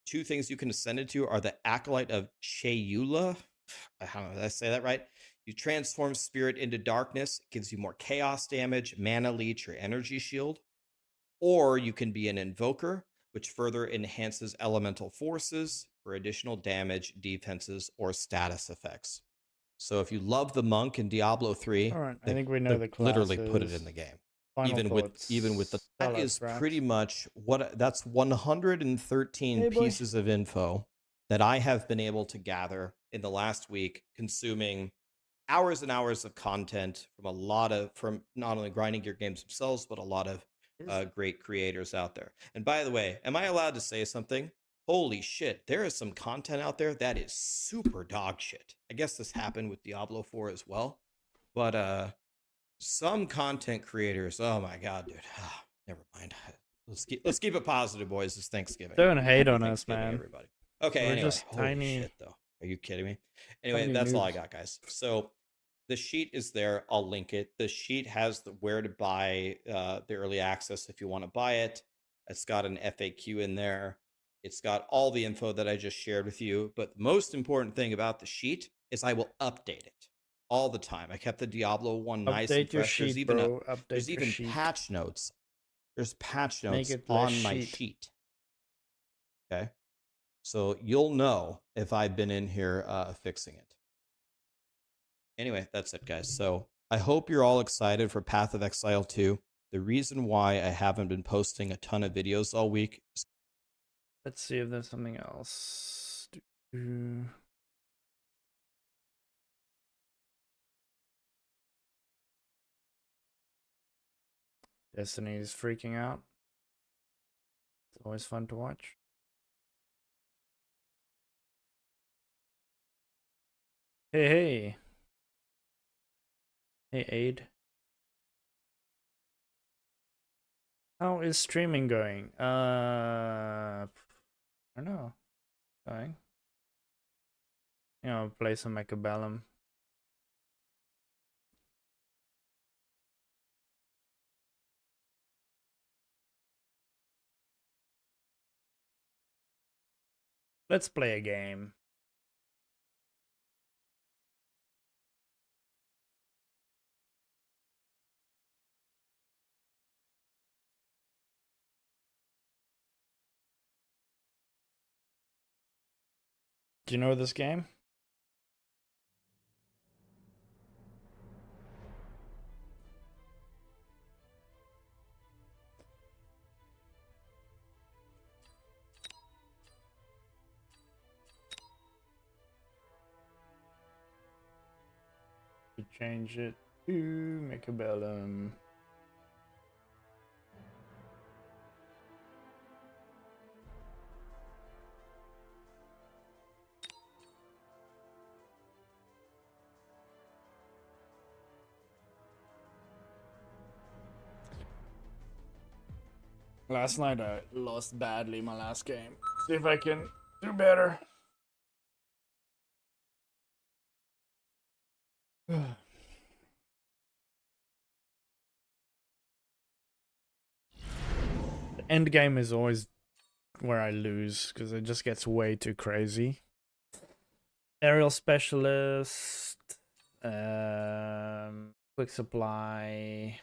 2 things you can ascend into are the Acolyte of Chayula. I don't know, did I say that right? You transform spirit into darkness. It gives you more chaos damage, mana leech, or energy shield. Or you can be an invoker, which further enhances elemental forces for additional damage, defenses, or status effects. So if you love the monk in Diablo 3, All right, I think we know the literally put it classes. in the game. Final Even thoughts. with the Tell that us, is Brax. pretty much what that's 113 Hey, boy. pieces of info that I have been able to gather in the last week, consuming hours and hours of content from not only grinding gear games themselves, but a lot of great creators out there. And by the way, am I allowed to say something? Holy shit, there is some content out there that is super dog shit. I guess this happened with Diablo 4 as well. But some content creators, oh my god, dude. Never mind. Let's keep it positive, boys. It's Thanksgiving. Don't hate Happy on us, Thanksgiving, man. everybody. Okay, We're anyway. just Holy tiny. shit, though. Are you kidding me? Anyway, Tiny that's all I noobs. got, guys. So the sheet is there. I'll link it. The sheet has where to buy the early access if you want to buy it. It's got an FAQ in there. It's got all the info that I just shared with you. But the most important thing about the sheet is I will update it all the time. I kept the Diablo one nice and Update your fresh. There's sheet, even bro. Update there's your even sheet. patch notes. There's patch Make notes it less on my sheet. sheet. Okay. So you'll know if I've been in here fixing it. Anyway, that's it, guys. So I hope you're all excited for Path of Exile 2. The reason why I haven't been posting a ton of videos all week is Let's see if there's something else. Destiny is freaking out. It's always fun to watch. Hey, hey. Hey, Aid. How is streaming going? I don't know. Going. You know, play some Mechabellum. Let's play a game. Do you know this game? You change it to Mechabellum. Last night I lost badly my last game. See if I can do better. The end game is always where I lose because it just gets way too crazy. Aerial specialist, quick supply,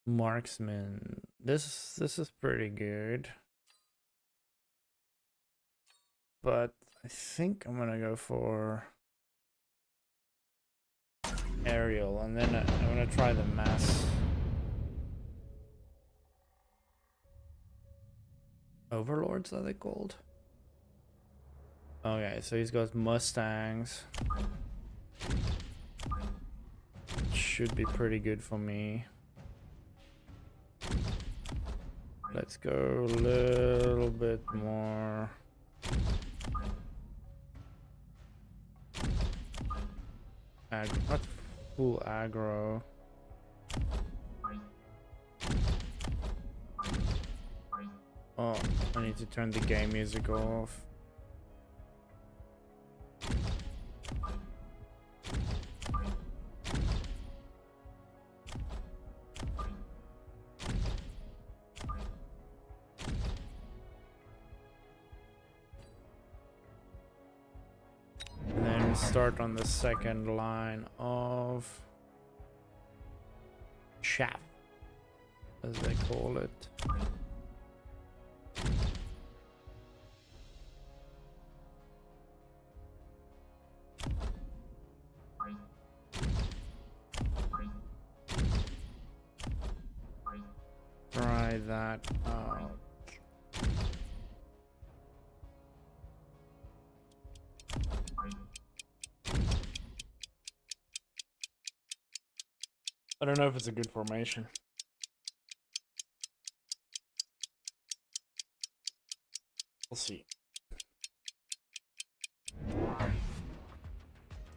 marksman. This is pretty good, but I think I'm gonna go for aerial, and then I'm gonna try the mass overlords. Are they called? Okay, so he's got Mustangs. Should be pretty good for me. Let's go a little bit more. Not full aggro. Oh, I need to turn the game music off. And then start on the second line of chaff, as they call it. Try that out. I don't know if it's a good formation. We'll see.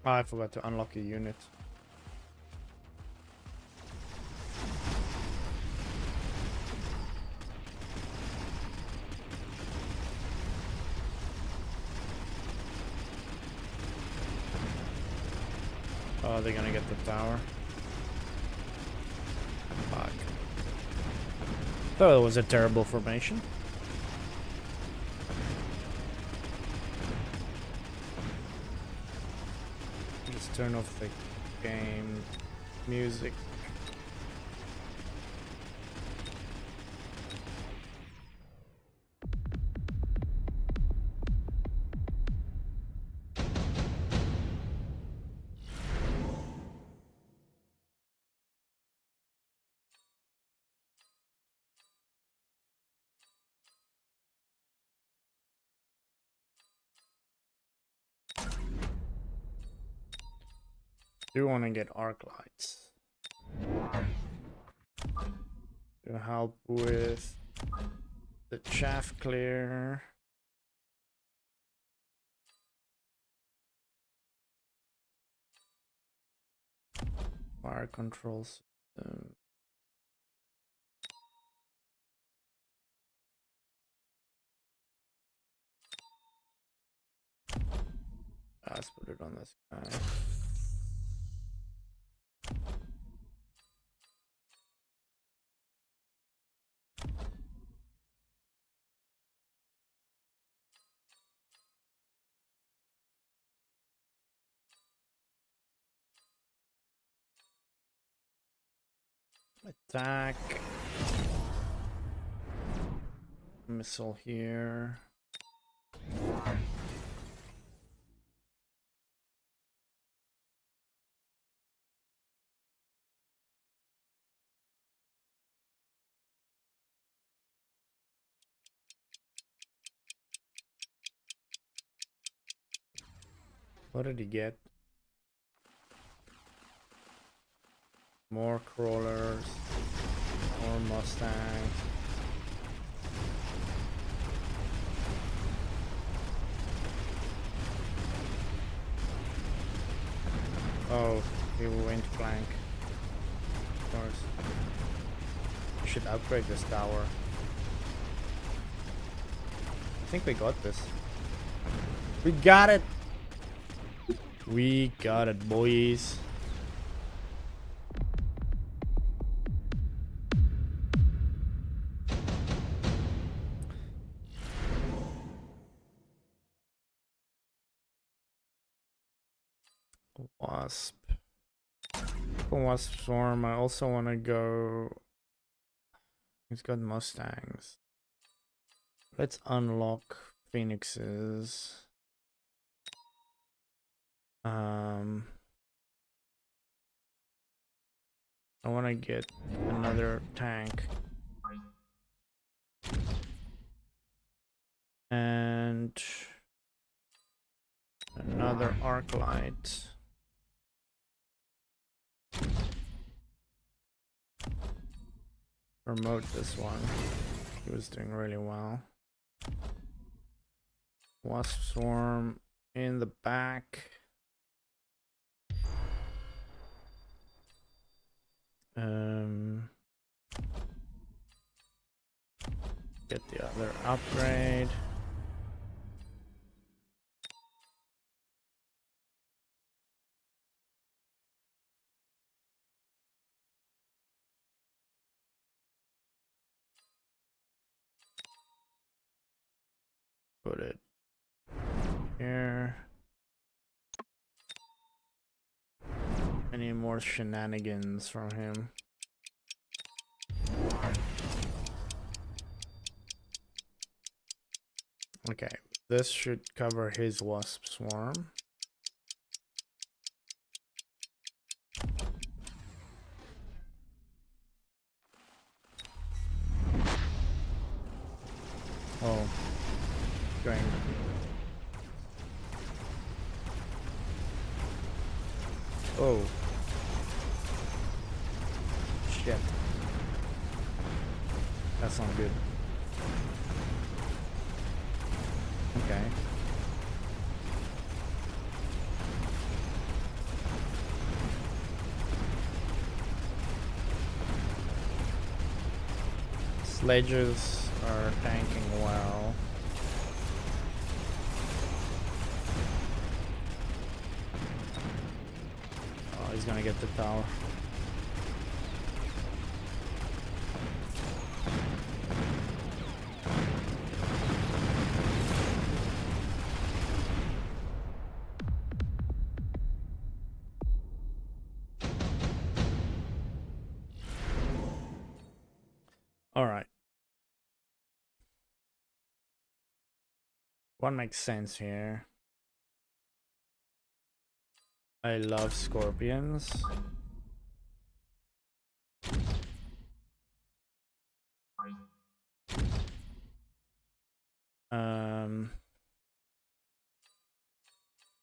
Oh, I forgot to unlock a unit. Oh, they're gonna get the tower. Fuck. Thought it was a terrible formation. Just turn off the game music. Do want to get arc lights to help with the chaff clear. Fire control system. Let's put it on this guy. Attack. Missile here. What did he get? More crawlers, more Mustangs. Oh, he went flank. Of course. should upgrade this tower. I think we got this. We got it! We got it, boys. Wasp. Wasp Swarm. I also want to go. He's got Mustangs. Let's unlock Phoenixes. I want to get another tank. And another arc light. Promote this one. He was doing really well. Wasp Swarm in the back. Get the other upgrade. Put it here. Any more shenanigans from him? Okay, this should cover his Wasp Swarm. Oh, going. Oh. Shit. That's not good. Okay. Sledges are tanking well. Oh, he's gonna get the tower. All right. What makes sense here? I love scorpions.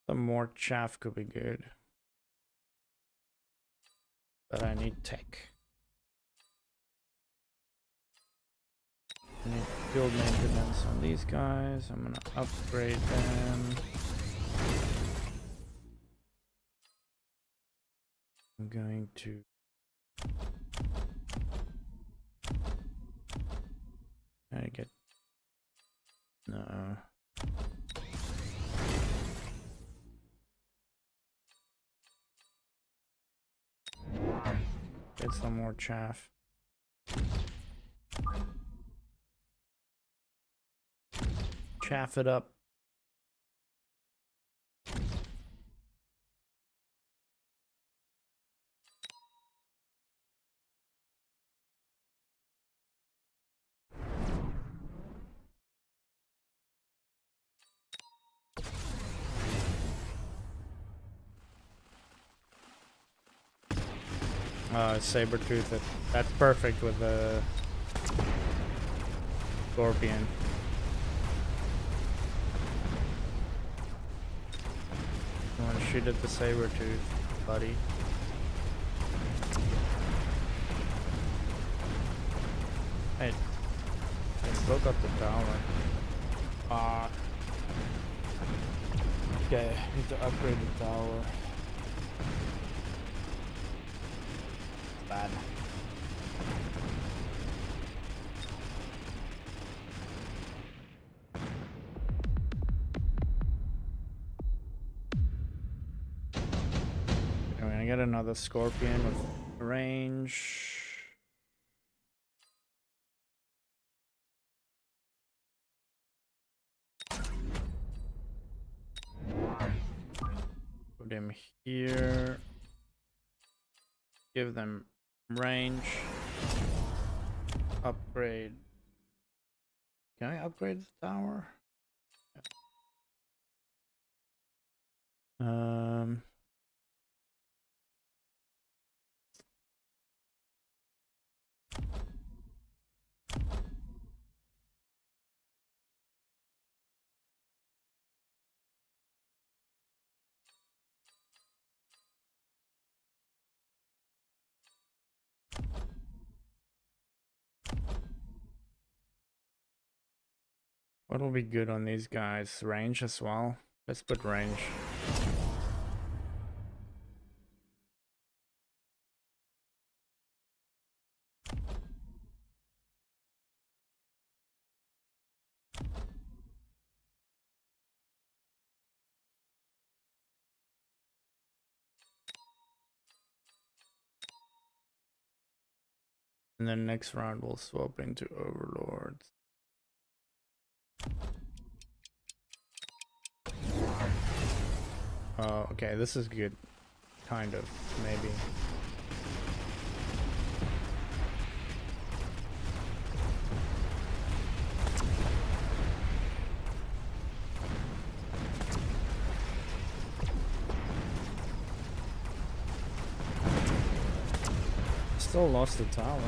Some more chaff could be good. But I need tech. I need field maintenance on these guys. I'm gonna upgrade them. I'm going to get no. Get some more chaff. Chaff it up. Saber-tooth, that's perfect with the scorpion. You want to shoot at the saber-tooth, buddy. Hey, I still got the tower. Okay, need to upgrade the tower. Bad. another scorpion with range. Put him here. Give them range. Upgrade. Can I upgrade the tower? What will be good on these guys? Range as well. Let's put range. And then next round we'll swap into overlords. Oh, okay, this is good. Kind of, maybe. Still lost the tower.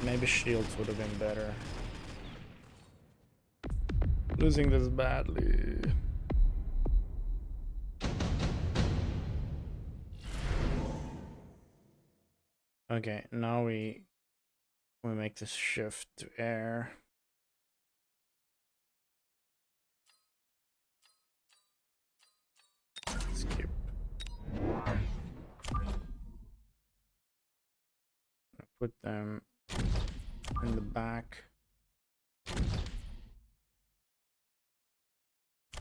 Maybe shields would have been better. Losing this badly. Okay, now we make this shift to air. Skip. Put them in the back.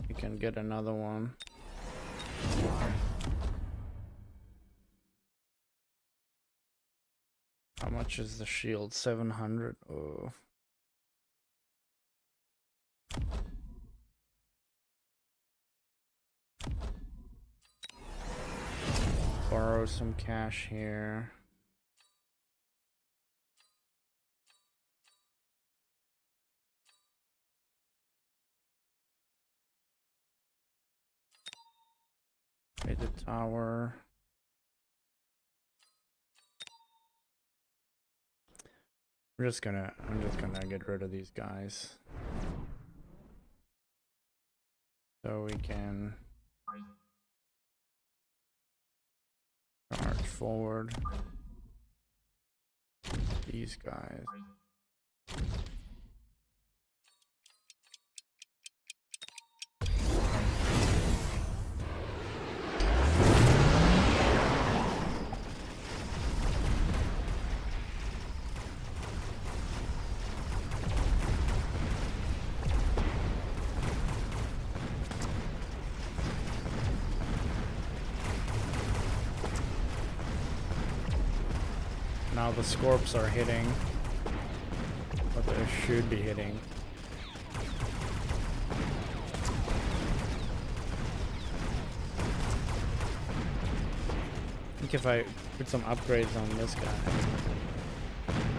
We can get another one. How much is the shield? 700. Oh. Borrow some cash here. Pay the tower. I'm just gonna get rid of these guys. So we can charge forward these guys. Now the Scorps are hitting what they should be hitting. I think if I put some upgrades on this guy,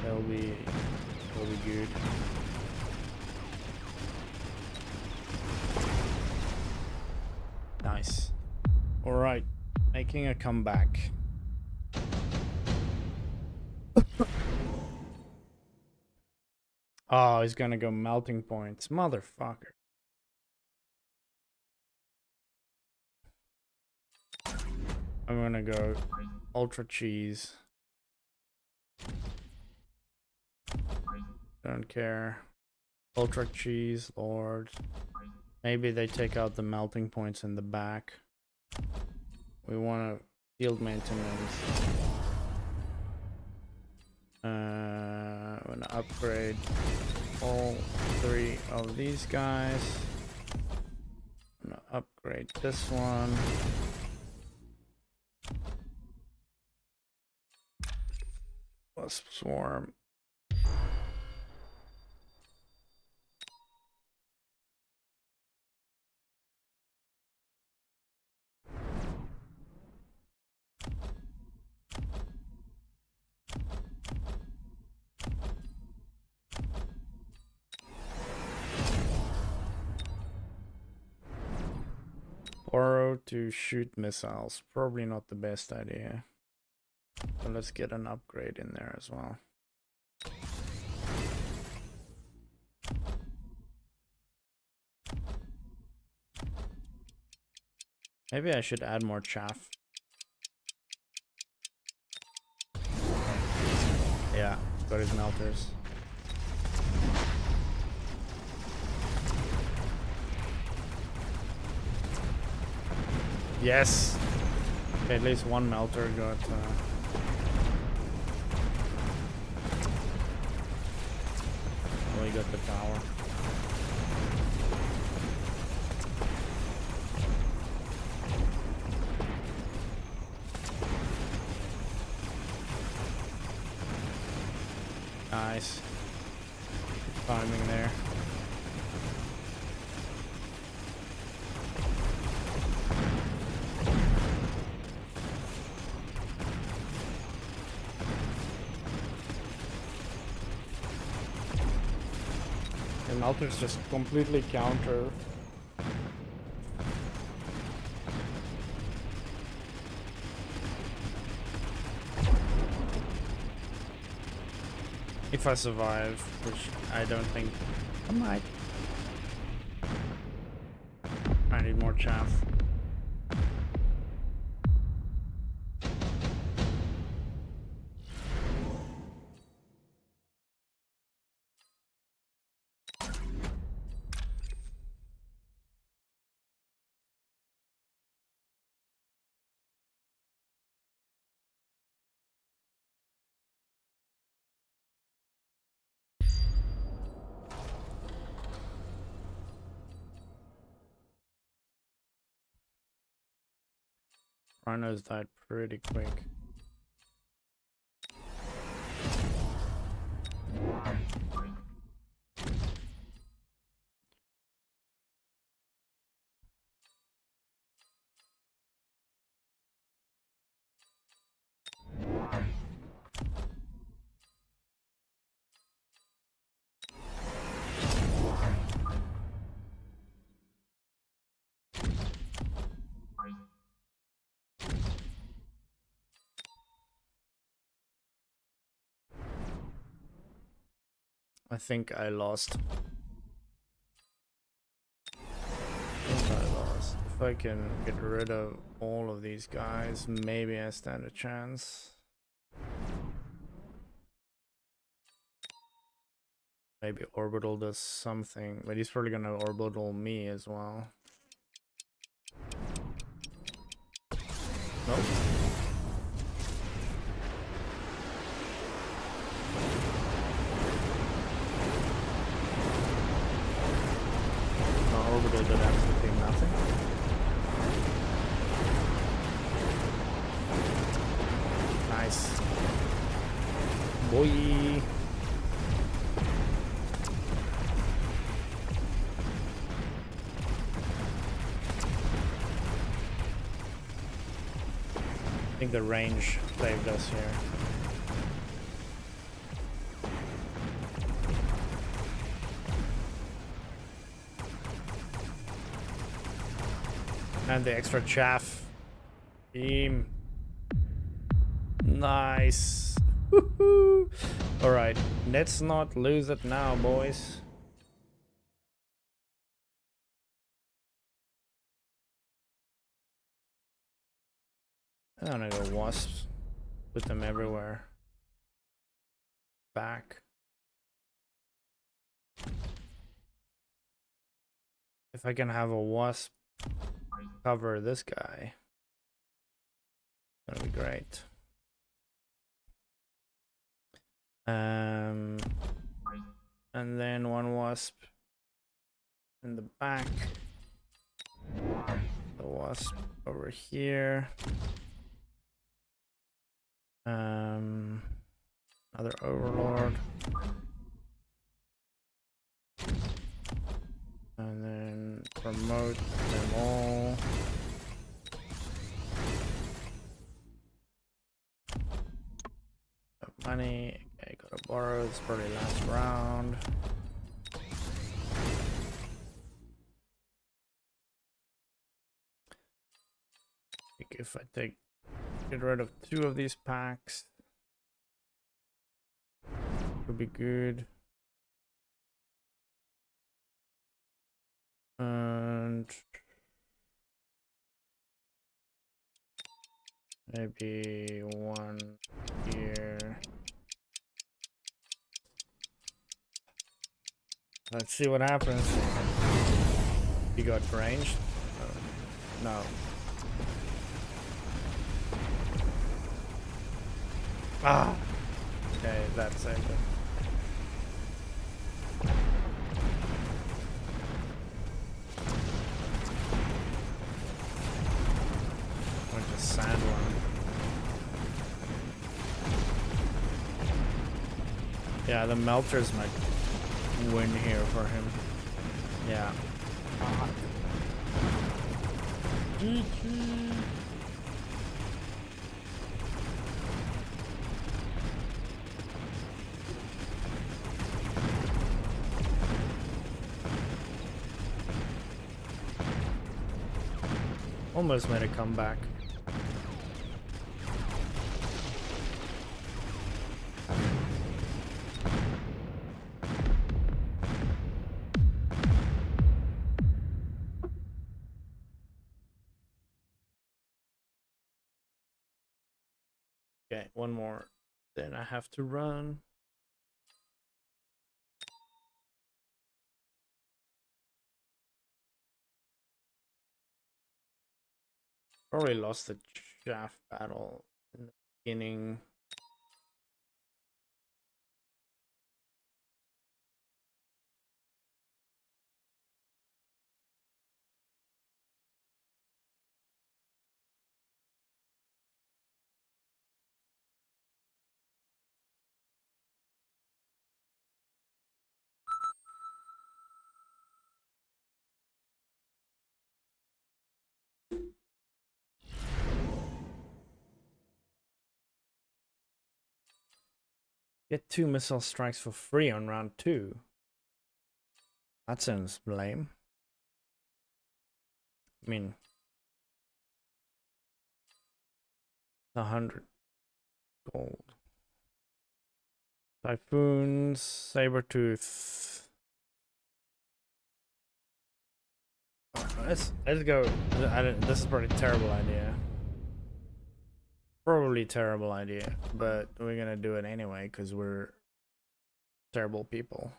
they'll be good. Nice. All right, making a comeback. Oh, he's gonna go melting points. Motherfucker. I'm gonna go ultra cheese. Don't care. Ultra cheese, Lord. Maybe they take out the melting points in the back. We want to field maintenance. I'm gonna upgrade all 3 of these guys. I'm gonna upgrade this one. Wasp swarm. Borrow to shoot missiles. Probably not the best idea. But let's get an upgrade in there as well. Maybe I should add more chaff. Yeah, got his melters. Yes! Okay, at least one melter got... Oh, he got the tower. Nice. Good timing there. The melters just completely counter. If I survive, which I don't think I might. I need more chaff. Rhinos died pretty quick. I think I lost. If I can get rid of all of these guys, maybe I stand a chance. Maybe Orbital does something, but he's probably gonna Orbital me as well. Nope. My Orbital did absolutely nothing. Nice. Boy. I think the range saved us here. And the extra chaff. Team. Nice. Alright, let's not lose it now, boys. I'm gonna go wasps. Put them everywhere. Back. If I can have a wasp cover this guy, that'll be great. And then one wasp in the back. The wasp over here. Another overlord. And then promote them all. Money. Okay, gotta borrow. It's probably last round. I think if I get rid of 2 of these packs, would be good. And maybe 1 here. Let's see what happens. He got ranged? No. Ah! Okay, that's it. Went to sand one. Yeah, the melters might win here for him. Yeah. Almost made a comeback. Okay, one more. Then I have to run. Probably lost the shaft battle in the beginning. Get 2 missile strikes for free on round 2. That sounds lame. I mean, 100 gold. Typhoons, Sabertooth. Let's go. This is probably a terrible idea. Probably terrible idea, but we're gonna do it anyway because we're terrible people.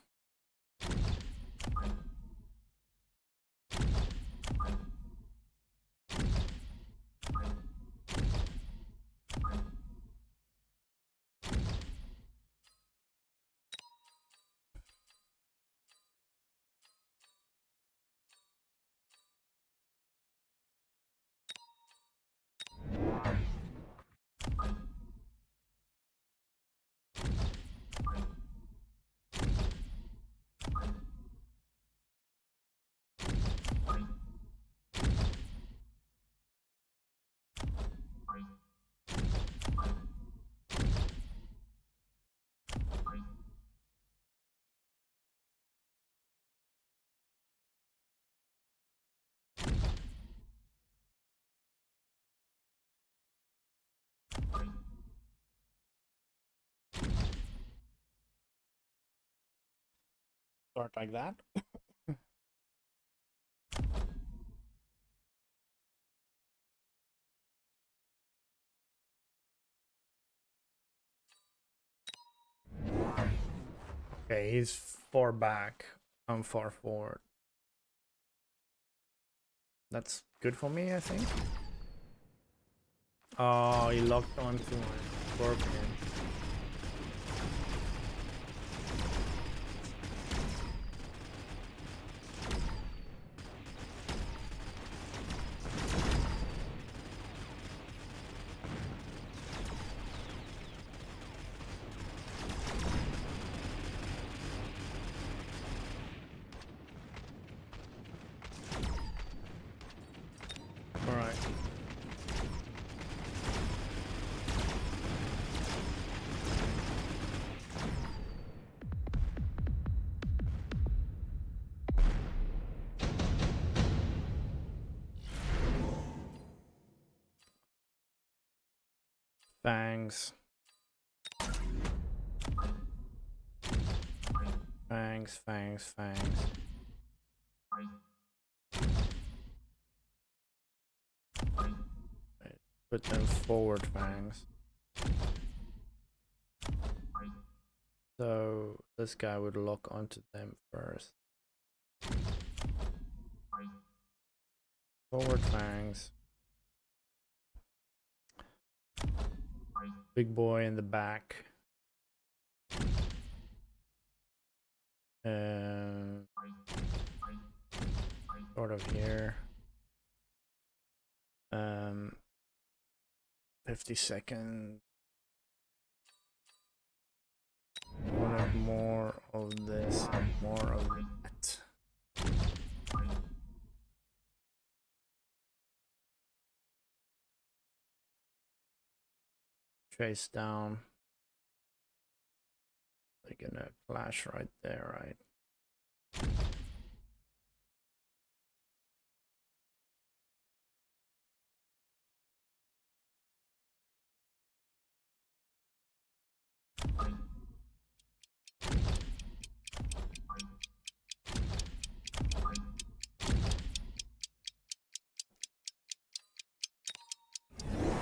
Start like that. Okay, he's 4 back. I'm 4 forward. That's good for me, I think. Oh, he locked onto my scorpion. Fangs. Fangs, fangs, fangs. Right. Put them forward, fangs. So this guy would lock onto them first. Forward fangs. Big boy in the back. Sort of here. 50 seconds. Wanted more of this and more of that. Chase down. They're gonna clash right there, right?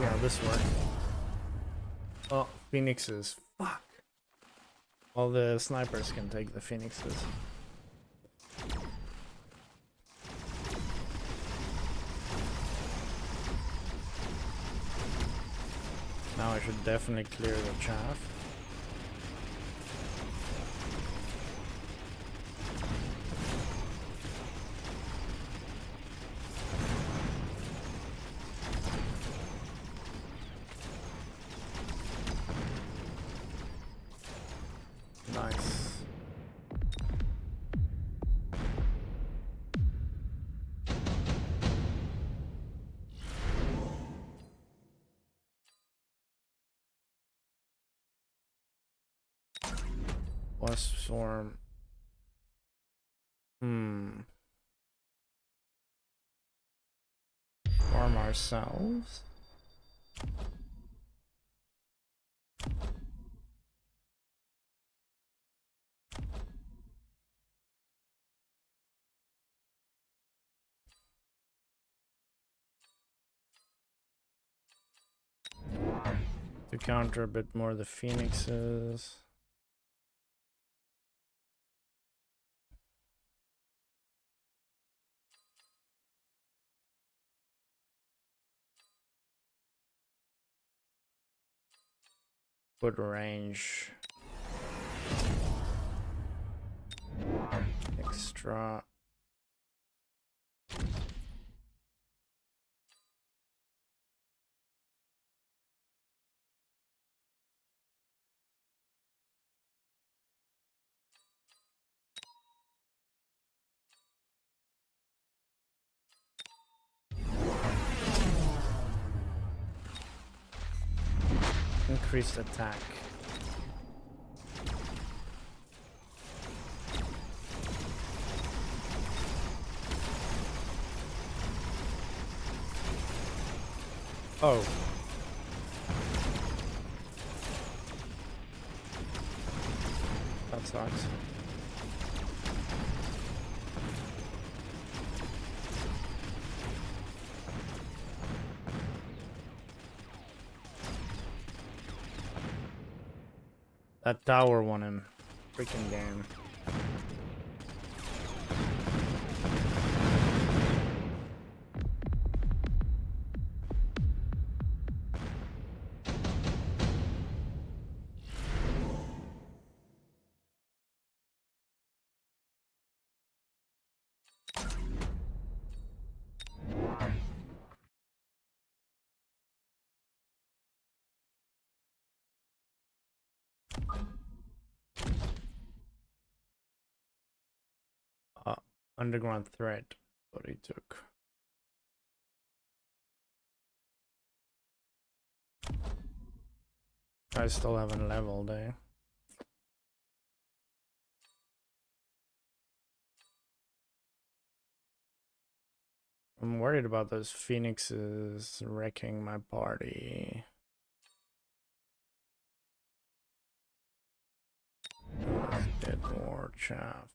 Yeah, this works. Oh, phoenixes. Fuck. All the snipers can take the phoenixes. Now I should definitely clear the chaff. Nice. Wasp swarm. Farm ourselves. To counter a bit more the phoenixes. Put range. Extra. Increased attack. Oh. That sucks. That tower won him. Freaking game. Underground threat. What he took. I still haven't leveled, eh? I'm worried about those phoenixes wrecking my party. more chaff.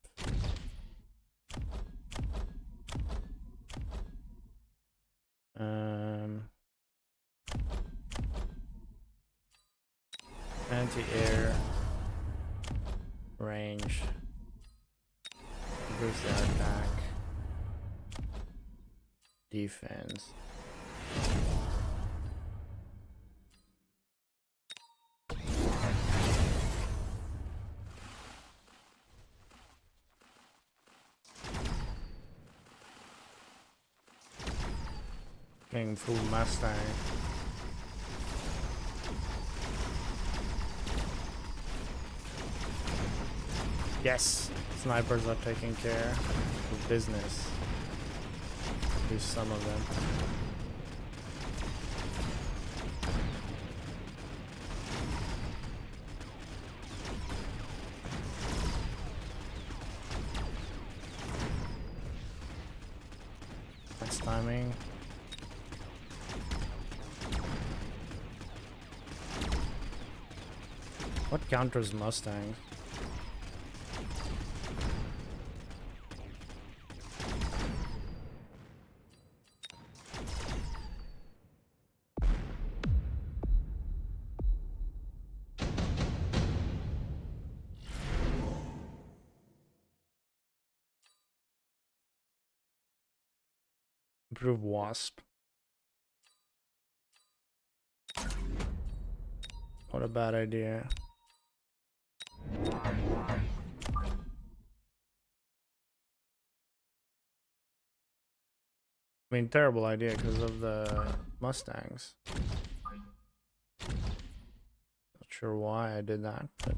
Anti-air range. Boost the attack. Defense. Getting full Mustang. Yes, snipers are taking care of business. At least some of them. Nice timing. What counters Mustangs? Improve Wasp. What a bad idea. I mean, terrible idea because of the Mustangs. Not sure why I did that, but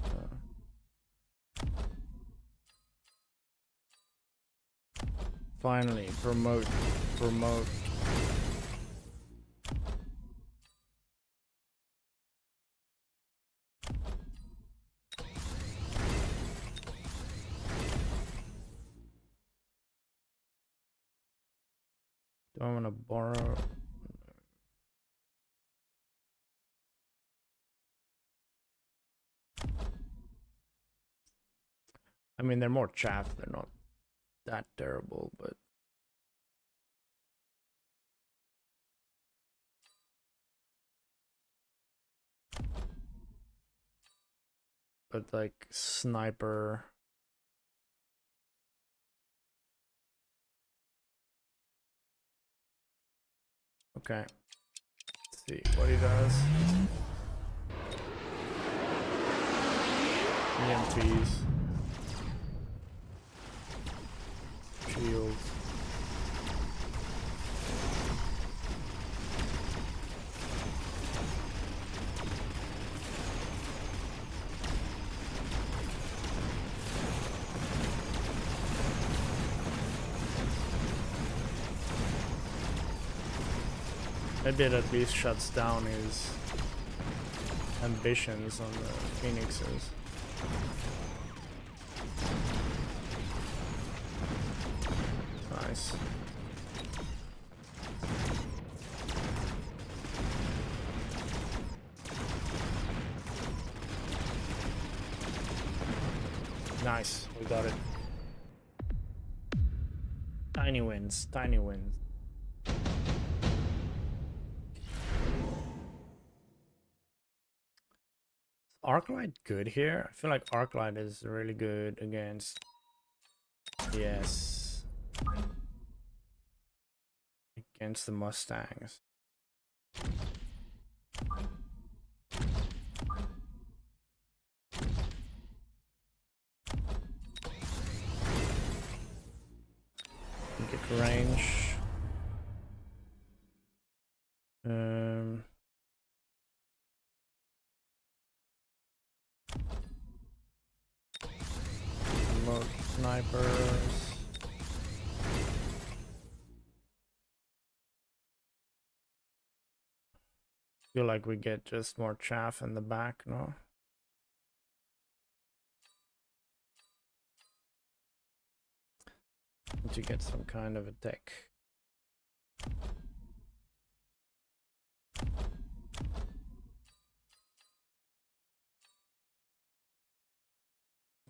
finally, promote. Do I want to borrow? I mean, they're more chaff. They're not that terrible, but like sniper. Okay. Let's see what he does. EMTs. Shields. Maybe it at least shuts down his ambitions on the Phoenixes. Nice. Nice, we got it. Tiny wins, tiny wins. Arclight good here? I feel like Arclight is really good against... Yes. Against the Mustangs. Get range. Remote snipers. Feel like we get just more chaff in the back, no? To get some kind of a tech.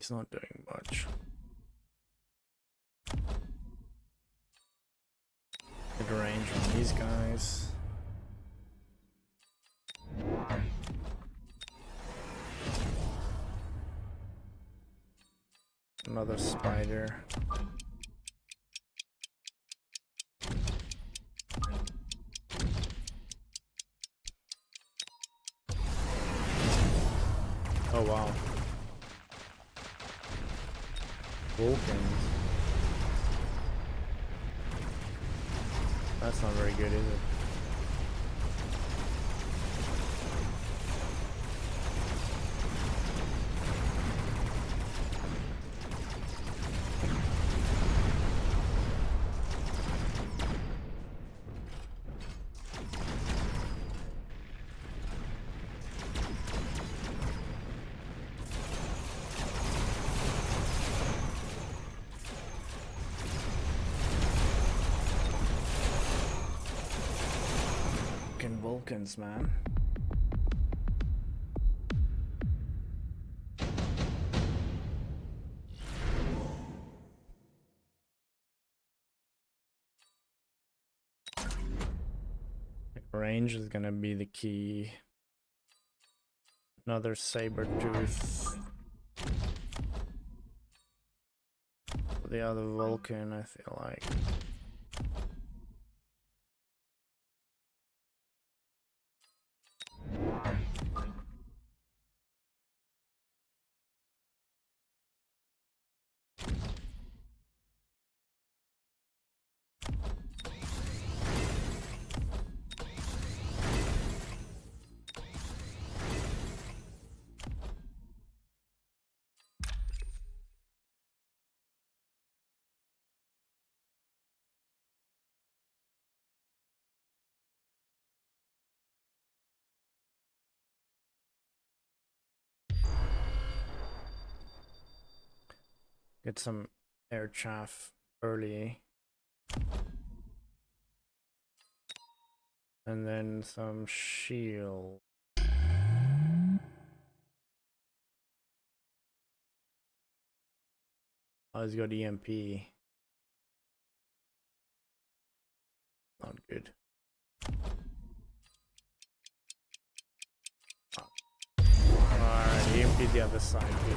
He's not doing much. Good range on these guys. Another spider. Oh wow. Vulcans. That's not very good, is it? Vulcans, man. Range is gonna be the key. Another saber tooth. For the other Vulcan, I feel like. Get some air chaff early. And then some shield. Oh, he's got EMP. Not good. Alright, EMP the other side. Good.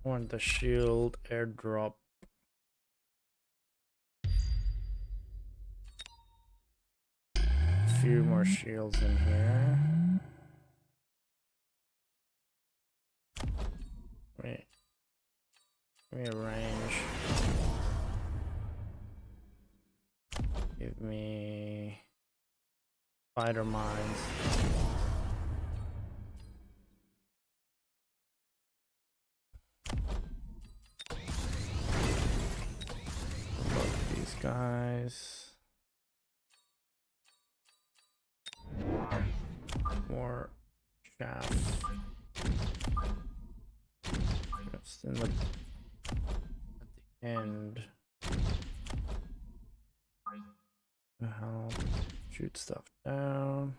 Want the shield airdrop. A few more shields in here. Wait. Give me a range. Give me spider mines. These guys. More chaff. Just in the at the end. To help shoot stuff down.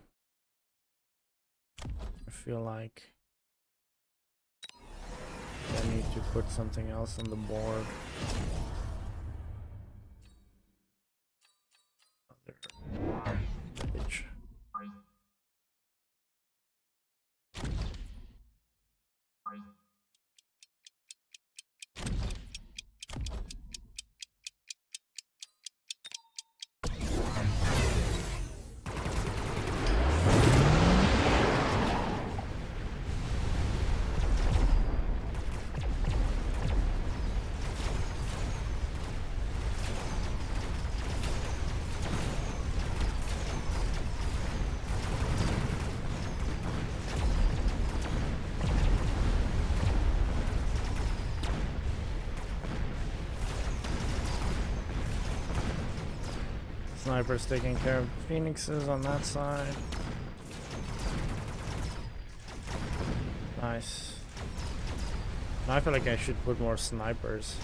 I feel like I need to put something else on the board. Other village. Sniper's taking care of phoenixes on that side. Nice. Now I feel like I should put more snipers.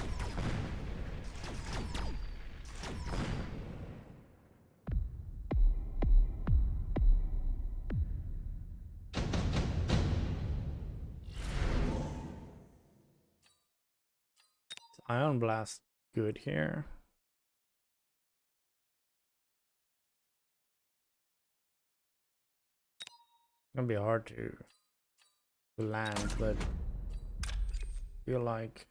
Ion Blast good here. It's gonna be hard to land, but feel like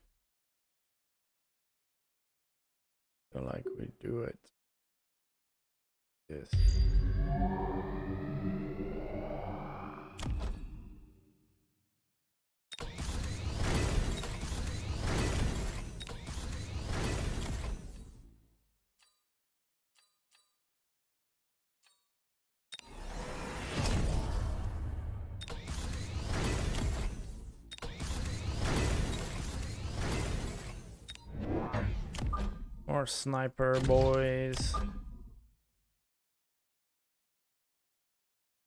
we do it. Yes. More sniper boys.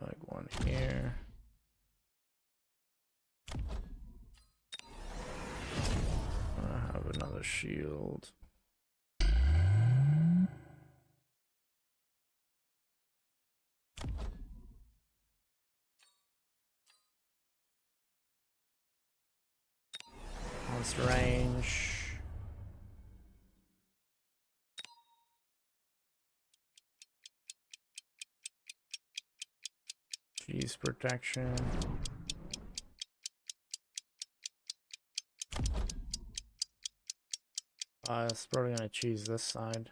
Like one here. I have another shield. Monster range. Cheese protection. It's probably gonna cheese this side.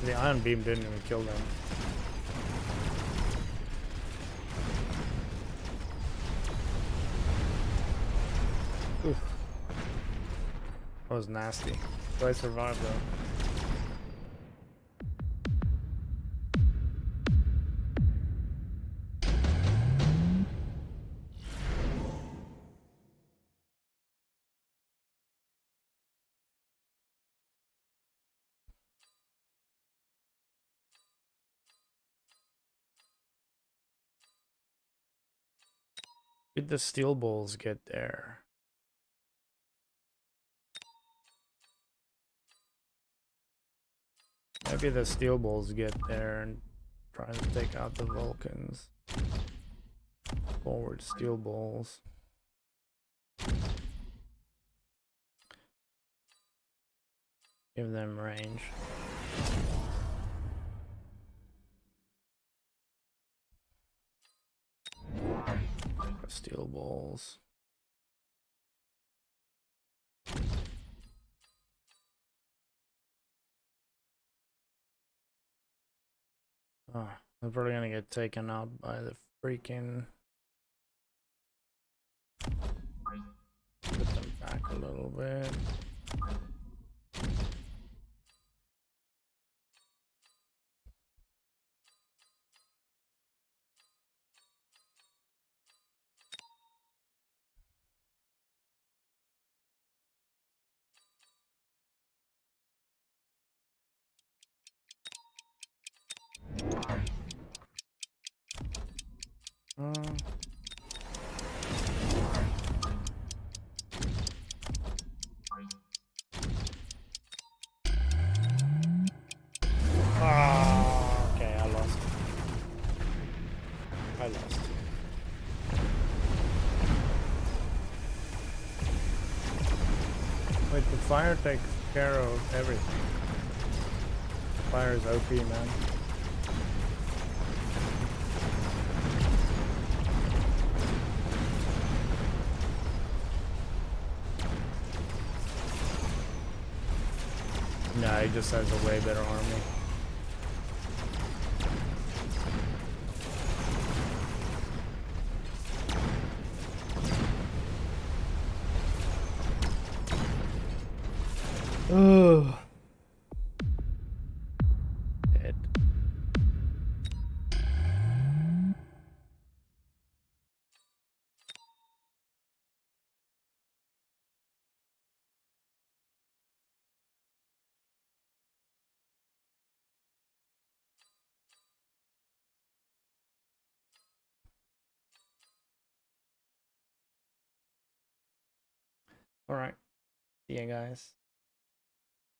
The ion beam didn't even kill them. Oof. That was nasty. But I survived though. Did the steel balls get there? Maybe the steel balls get there and try to take out the Vulcans. Forward steel balls. Give them range. Steel balls. Oh, they're probably gonna get taken out by the freaking. Put them back a little bit. Okay, I lost. Wait, the fire takes care of everything. Fire is OP, man. Nah, he just has a way better army. Oh. Dead. All right. See ya, guys.